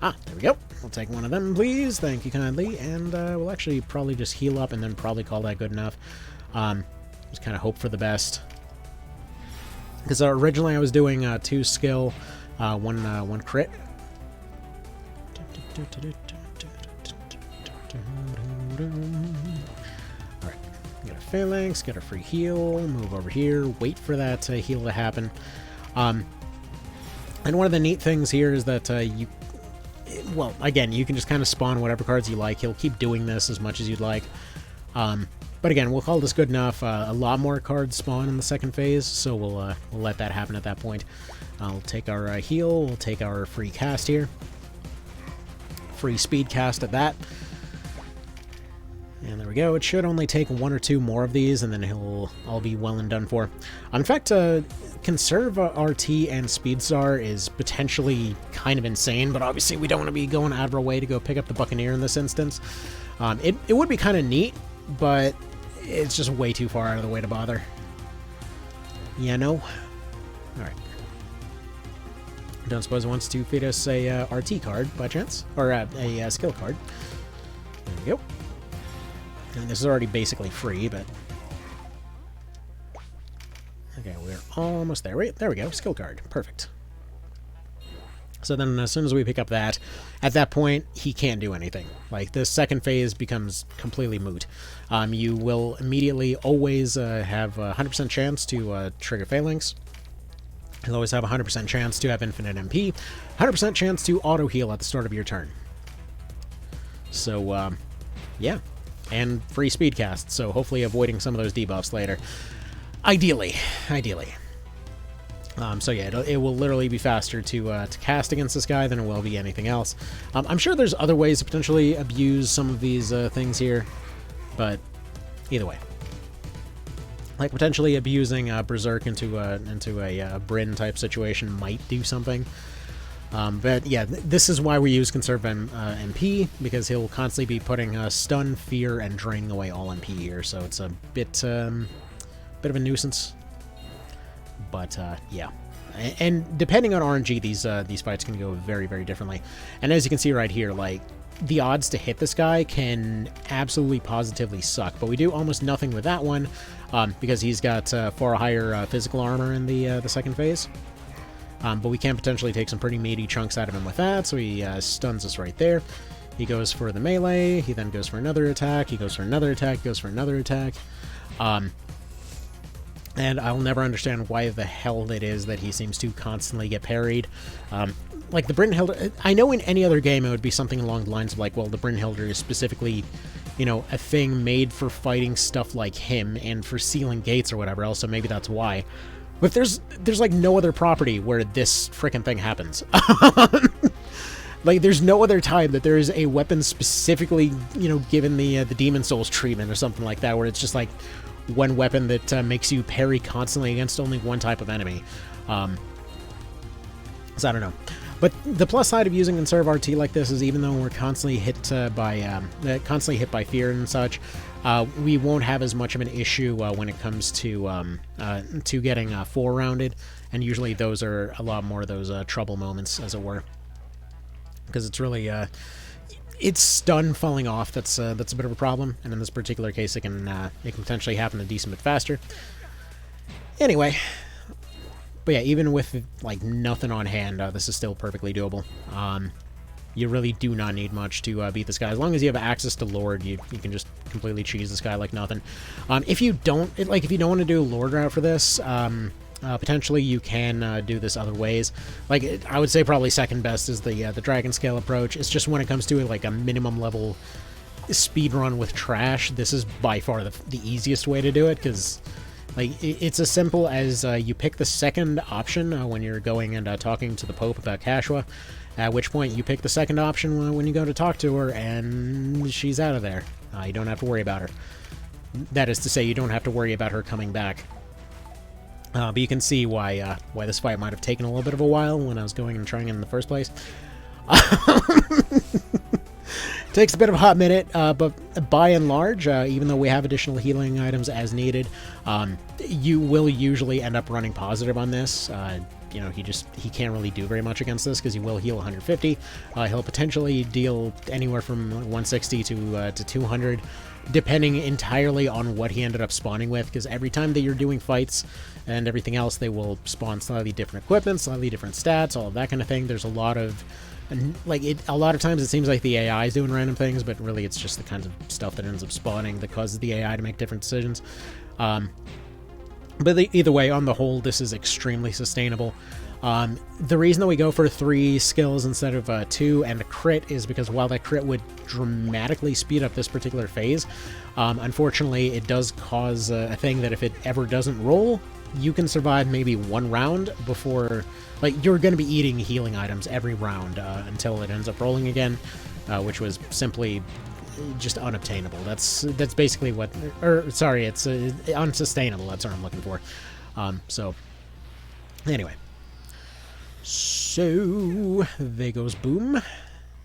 Ah, there we go. We'll take one of them, please. Thank you kindly. And we'll actually probably just heal up and then probably call that good enough. Just kind of hope for the best. Because originally I was doing 2 skill, 1 crit. Alright. Get a phalanx, get a free heal, move over here, wait for that heal to happen. And one of the neat things here is that well, again, you can just kind of spawn whatever cards you like. He'll keep doing this as much as you'd like. But again, we'll call this good enough. A lot more cards spawn in the second phase, so we'll let that happen at that point. I'll take our heal. We'll take our free cast here. Free speed cast at that. And there we go. It should only take 1 or 2 more of these, and then he'll all be well and done for. In fact, Conserve RT and Speed Star is potentially kind of insane, but obviously we don't want to be going out of our way to go pick up the Buccaneer in this instance. It would be kind of neat, but it's just way too far out of the way to bother. Yeah, no? Alright. Don't suppose it wants to feed us a RT card, by chance? Or a skill card. There we go. And this is already basically free, but... Okay, we're almost there. Wait, there we go. Skill card. Perfect. So then as soon as we pick up that, at that point, he can't do anything. Like, the second phase becomes completely moot. You will immediately always have a 100% chance to trigger Phalanx. You'll always have a 100% chance to have infinite MP. 100% chance to auto-heal at the start of your turn. So, yeah. And free speed cast, so hopefully avoiding some of those debuffs later. Ideally. So yeah, it will literally be faster to cast against this guy than it will be anything else. I'm sure there's other ways to potentially abuse some of these things here, but either way. Like, potentially abusing Berserk into a Bryn type situation might do something. But yeah, this is why we use Conserve MP, because he'll constantly be putting Stun, Fear, and draining away all MP here, so it's a bit of a nuisance. But yeah, and depending on RNG, these fights can go very, very differently. And as you can see right here, like, the odds to hit this guy can absolutely positively suck, but we do almost nothing with that one because he's got far higher physical armor in the second phase. But we can potentially take some pretty meaty chunks out of him with that, so he stuns us right there. He goes for the melee, he then goes for another attack, he goes for another attack, goes for another attack. And I'll never understand why the hell it is that he seems to constantly get parried. Like, the Brynhilder, I know in any other game it would be something along the lines of, like, well, the Brynhilder is specifically, you know, a thing made for fighting stuff like him and for sealing gates or whatever else, so maybe that's why. But there's like no other property where this frickin' thing happens. Like, there's no other time that there is a weapon specifically, you know, given the Demon Souls treatment or something like that, where it's just like one weapon that makes you parry constantly against only one type of enemy. So I don't know. But the plus side of using Conserve RT like this is, even though we're constantly hit by fear and such, we won't have as much of an issue when it comes to getting 4-rounded, and usually those are a lot more of those trouble moments, as it were. Because it's really, it's stun falling off that's a bit of a problem, and in this particular case it can potentially happen a decent bit faster. Anyway, but yeah, even with like nothing on hand, this is still perfectly doable. You really do not need much to beat this guy. As long as you have access to Lord, you can just completely cheese this guy like nothing. If you don't want to do a Lord route for this, potentially you can do this other ways. Like, I would say probably second best is the Dragon Scale approach. It's just when it comes to like a minimum level speed run with trash, this is by far the easiest way to do it, because like it's as simple as you pick the second option when you're going and talking to the Pope about Kashua, at which point you pick the second option when you go to talk to her, and she's out of there. You don't have to worry about her. That is to say, you don't have to worry about her coming back. But you can see why this fight might have taken a little bit of a while when I was going and trying it in the first place. Takes a bit of a hot minute, but by and large, even though we have additional healing items as needed, you will usually end up running positive on this. You know, he can't really do very much against this because he will heal 150. He'll potentially deal anywhere from 160 to 200, depending entirely on what he ended up spawning with, because every time that you're doing fights and everything else, they will spawn slightly different equipment, slightly different stats, all of that kind of thing. There's a lot of a lot of times it seems like the AI is doing random things, but really it's just the kinds of stuff that ends up spawning that causes the AI to make different decisions. But either way, on the whole, this is extremely sustainable. The reason that we go for 3 skills instead of 2 and a crit is because while that crit would dramatically speed up this particular phase, unfortunately it does cause a thing that if it ever doesn't roll, you can survive maybe 1 round before, like, you're going to be eating healing items every round until it ends up rolling again, which was simply just unobtainable. That's basically what, sorry, it's unsustainable. That's what I'm looking for. So anyway, so there goes boom.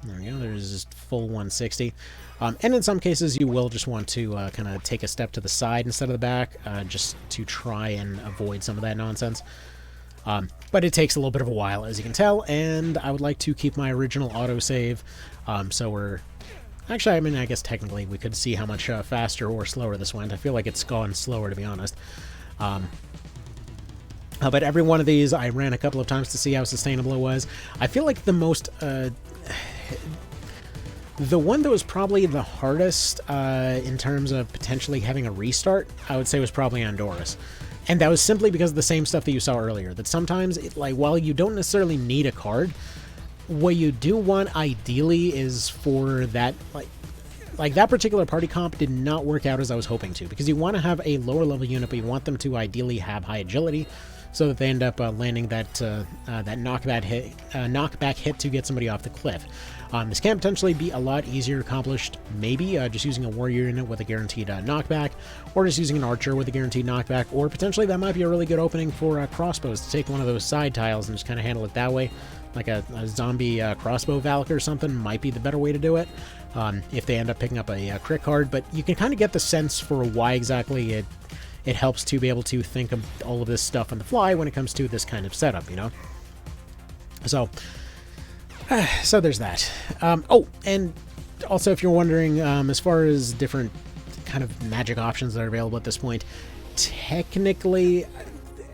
There we go. There's just full 160. And in some cases, you will just want to kind of take a step to the side instead of the back, just to try and avoid some of that nonsense. But it takes a little bit of a while, as you can tell, and I would like to keep my original autosave, so we're... Actually, I mean, I guess technically we could see how much faster or slower this went. I feel like it's gone slower, to be honest. But every one of these I ran a couple of times to see how sustainable it was. I feel like the most... the one that was probably the hardest in terms of potentially having a restart, I would say was probably Andorras. And that was simply because of the same stuff that you saw earlier. That sometimes, while you don't necessarily need a card, what you do want ideally is for that, like that particular party comp did not work out as I was hoping to, because you want to have a lower level unit, but you want them to ideally have high agility, so that they end up landing that knockback hit to get somebody off the cliff. This can potentially be a lot easier accomplished, maybe just using a warrior unit with a guaranteed knockback, or just using an archer with a guaranteed knockback, or potentially that might be a really good opening for crossbows to take one of those side tiles and just kind of handle it that way. Like a zombie crossbow Valk or something might be the better way to do it, if they end up picking up a crit card, but you can kind of get the sense for why exactly it helps to be able to think of all of this stuff on the fly when it comes to this kind of setup, you know? So there's that. Oh, and also if you're wondering, as far as different kind of magic options that are available at this point, technically...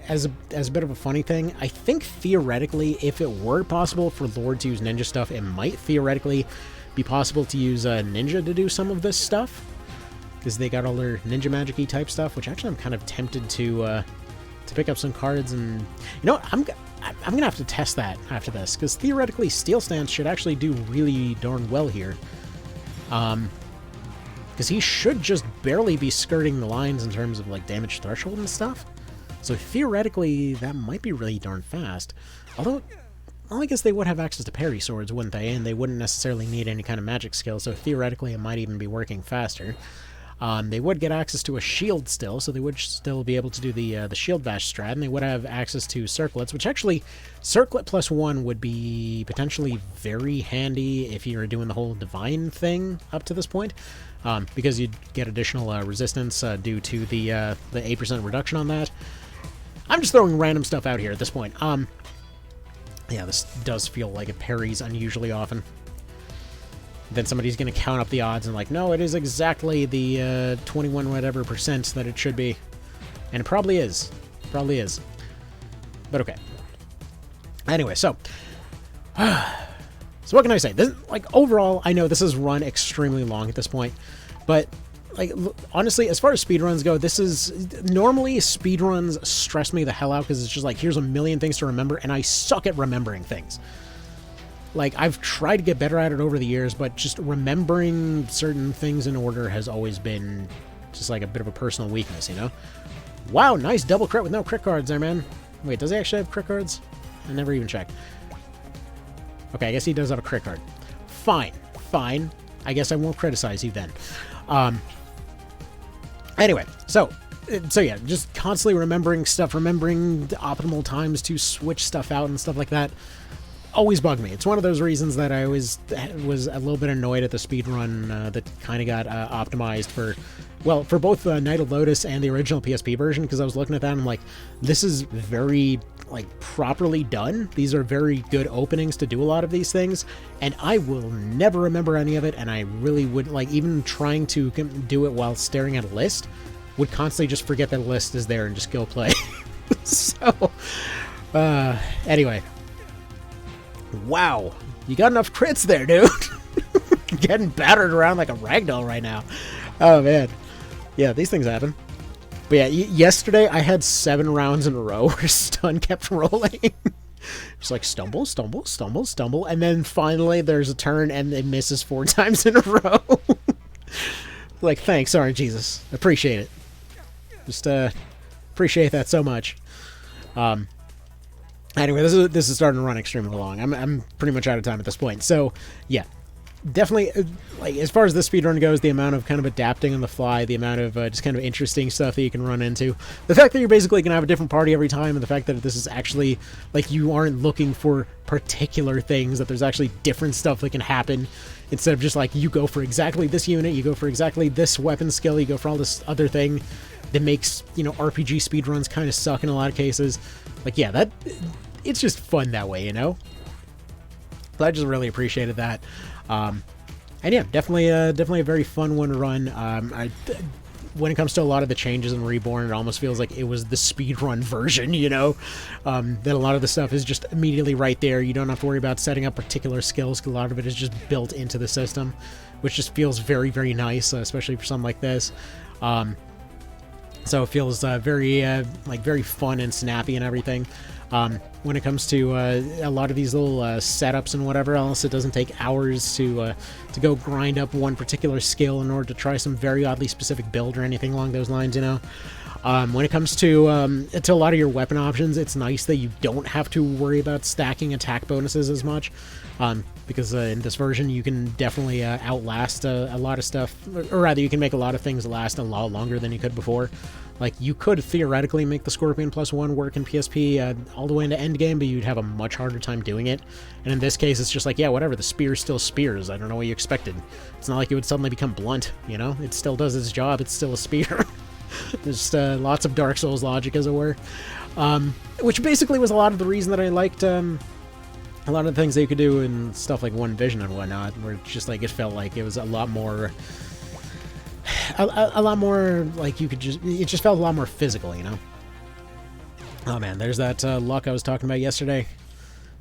As a bit of a funny thing, I think theoretically, if it were possible for Lord to use ninja stuff, it might theoretically be possible to use ninja to do some of this stuff, because they got all their ninja magic-y type stuff, which actually I'm kind of tempted to pick up some cards, and you know what, I'm gonna have to test that after this, because theoretically Steel Stance should actually do really darn well here, because he should just barely be skirting the lines in terms of like damage threshold and stuff. So theoretically, that might be really darn fast. Although, well, I guess they would have access to parry swords, wouldn't they? And they wouldn't necessarily need any kind of magic skill, so theoretically it might even be working faster. They would get access to a shield still, so they would still be able to do the shield bash strat, and they would have access to circlets, which actually, circlet +1 would be potentially very handy if you're doing the whole divine thing up to this point, because you'd get additional resistance due to the 8% reduction on that. I'm just throwing random stuff out here at this point. Yeah, this does feel like it parries unusually often. Then somebody's going to count up the odds and like, no, it is exactly the 21 whatever percent that it should be. And it probably is. Probably is. But okay. Anyway, so what can I say? This, like, overall, I know this has run extremely long at this point, but like, honestly, as far as speedruns go, this is normally speedruns stress me the hell out because it's just like, here's a million things to remember, and I suck at remembering things. Like, I've tried to get better at it over the years, but just remembering certain things in order has always been just like a bit of a personal weakness, you know? Wow, nice double crit with no crit cards there, man. Wait, does he actually have crit cards? I never even checked. Okay, I guess he does have a crit card. Fine, fine. I guess I won't criticize you then. Anyway, so yeah, just constantly remembering stuff, remembering the optimal times to switch stuff out and stuff like that. Always bugged me. It's one of those reasons that I always was a little bit annoyed at the speedrun that kind of got optimized for, well, for both Night of Lotus and the original PSP version, because I was looking at that and I'm like, this is very, like, properly done. These are very good openings to do a lot of these things, and I will never remember any of it, and I really would, like, even trying to do it while staring at a list, would constantly just forget that a list is there and just go play. So, anyway. Wow, you got enough crits there, dude. Getting battered around like a ragdoll right now. Oh, man. Yeah, these things happen. But yeah, yesterday I had 7 rounds in a row where stun kept rolling. Just like stumble, stumble, stumble, stumble, and then finally there's a turn and it misses 4 times in a row. Like, thanks, sorry, Jesus. Appreciate it. Just appreciate that so much. Anyway, this is starting to run extremely long. I'm pretty much out of time at this point. So, yeah. Definitely, like, as far as the speedrun goes, the amount of kind of adapting on the fly, the amount of just kind of interesting stuff that you can run into, the fact that you're basically going to have a different party every time, and the fact that this is actually, like, you aren't looking for particular things, that there's actually different stuff that can happen, instead of just, like, you go for exactly this unit, you go for exactly this weapon skill, you go for all this other thing that makes, you know, RPG speedruns kind of suck in a lot of cases. Like, yeah, it's just fun that way, you know? So I just really appreciated that. And yeah, definitely a very fun one to run. When it comes to a lot of the changes in Reborn, it almost feels like it was the speedrun version, you know? That a lot of the stuff is just immediately right there. You don't have to worry about setting up particular skills, because a lot of it is just built into the system, which just feels very, very nice, especially for something like this. So it feels very fun and snappy and everything. When it comes to a lot of these little setups and whatever else, it doesn't take hours to go grind up one particular skill in order to try some very oddly specific build or anything along those lines, you know. When it comes to a lot of your weapon options, it's nice that you don't have to worry about stacking attack bonuses as much, because in this version you can definitely outlast a lot of stuff, or rather you can make a lot of things last a lot longer than you could before. Like, you could theoretically make the Scorpion +1 work in PSP all the way into endgame, but you'd have a much harder time doing it. And in this case, it's just like, yeah, whatever, the spear still spears. I don't know what you expected. It's not like it would suddenly become blunt, you know? It still does its job. It's still a spear. There's lots of Dark Souls logic, as it were. Which basically was a lot of the reason that I liked a lot of the things that you could do in stuff like One Vision and whatnot, where it's just like, it felt like it was a lot more... A lot more, like, it just felt a lot more physical, you know? Oh man, there's that luck I was talking about yesterday.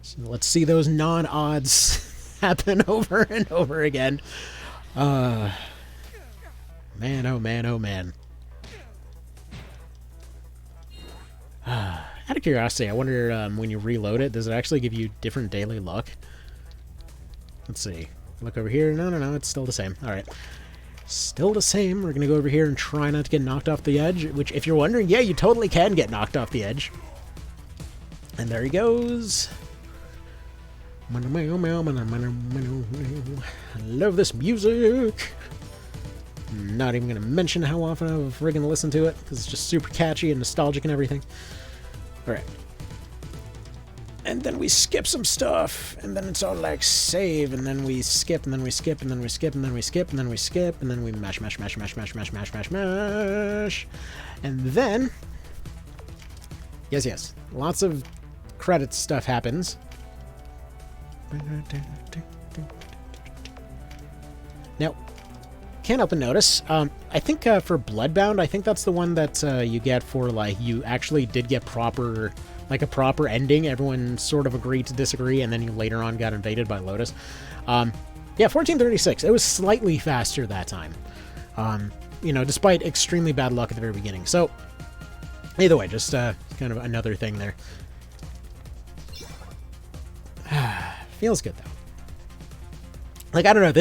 So let's see those non-odds happen over and over again. Man, oh man, oh man. Out of curiosity, I wonder, when you reload it, does it actually give you different daily luck? Let's see. Look over here. No, it's still the same. Alright. Still the same. We're going to go over here and try not to get knocked off the edge, which, if you're wondering, yeah, you totally can get knocked off the edge. And there he goes. I love this music. I'm not even going to mention how often I've friggin' listened to it, because it's just super catchy and nostalgic and everything. Alright. And then we skip some stuff, and then it's all like save, and then we skip, and then we skip, and then we skip, and then we skip, and then we skip, and then we mash. And then, yes, lots of credit stuff happens. Now, can't help but notice, I think for Bloodbound, I think that's the one that you get for, like, you actually did get proper, like, a proper ending. Everyone sort of agreed to disagree, and then you later on got invaded by Lotus. Yeah, 1436. It was slightly faster that time. You know, despite extremely bad luck at the very beginning. So, either way, just kind of another thing there. Feels good, though. Like, I don't know,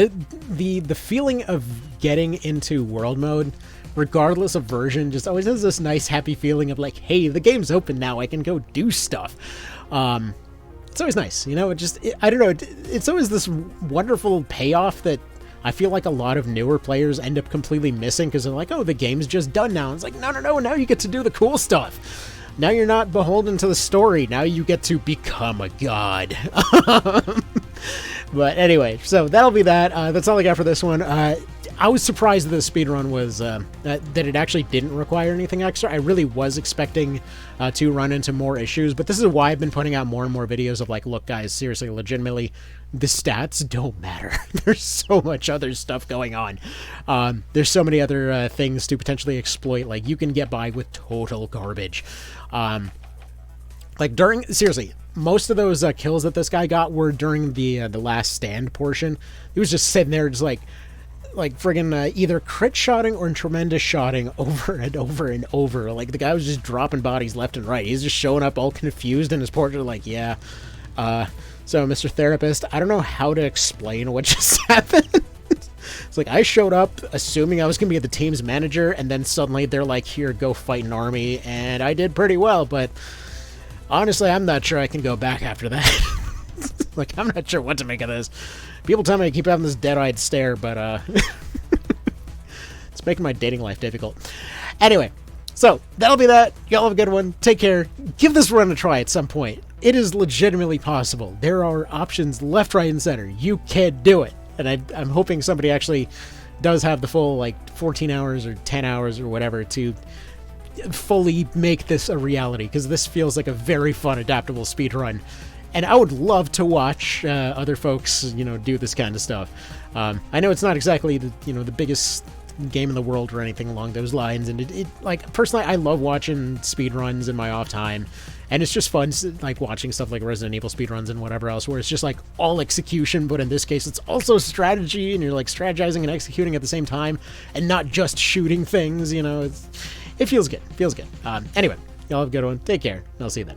the feeling of getting into world mode, regardless of version, just always has this nice, happy feeling of, like, hey, the game's open now, I can go do stuff. It's always nice, you know, I don't know, it's always this wonderful payoff that I feel like a lot of newer players end up completely missing, because they're like, oh, the game's just done now. And it's like, no, now you get to do the cool stuff. Now you're not beholden to the story. Now you get to become a god. But anyway, so that'll be that. That's all I got for this one. I was surprised that the speedrun was, that it actually didn't require anything extra. I really was expecting to run into more issues, but this is why I've been putting out more and more videos of like, look guys, seriously, legitimately, the stats don't matter. There's so much other stuff going on. There's so many other things to potentially exploit. Like, you can get by with total garbage. Like, seriously, most of those kills that this guy got were during the last stand portion. He was just sitting there just like friggin' either crit shotting or tremendous shotting over and over and over. Like, the guy was just dropping bodies left and right. He's just showing up all confused in his portrait like, yeah. So, Mr. Therapist, I don't know how to explain what just happened. It's like, I showed up assuming I was going to be the team's manager, and then suddenly they're like, here, go fight an army, and I did pretty well, but honestly, I'm not sure I can go back after that. Like, I'm not sure what to make of this. People tell me I keep having this dead-eyed stare, but, it's making my dating life difficult. Anyway, so, that'll be that. Y'all have a good one. Take care. Give this run a try at some point. It is legitimately possible. There are options left, right, and center. You can do it. And I'm hoping somebody actually does have the full, like, 14 hours or 10 hours or whatever to fully make this a reality, because this feels like a very fun, adaptable speedrun. And I would love to watch other folks, you know, do this kind of stuff. I know it's not exactly the biggest game in the world or anything along those lines, and it like, personally, I love watching speedruns in my off time, and it's just fun, like, watching stuff like Resident Evil speedruns and whatever else, where it's just like all execution, but in this case it's also strategy, and you're like strategizing and executing at the same time, and not just shooting things, you know. It feels good. Anyway, y'all have a good one. Take care, and I'll see you then.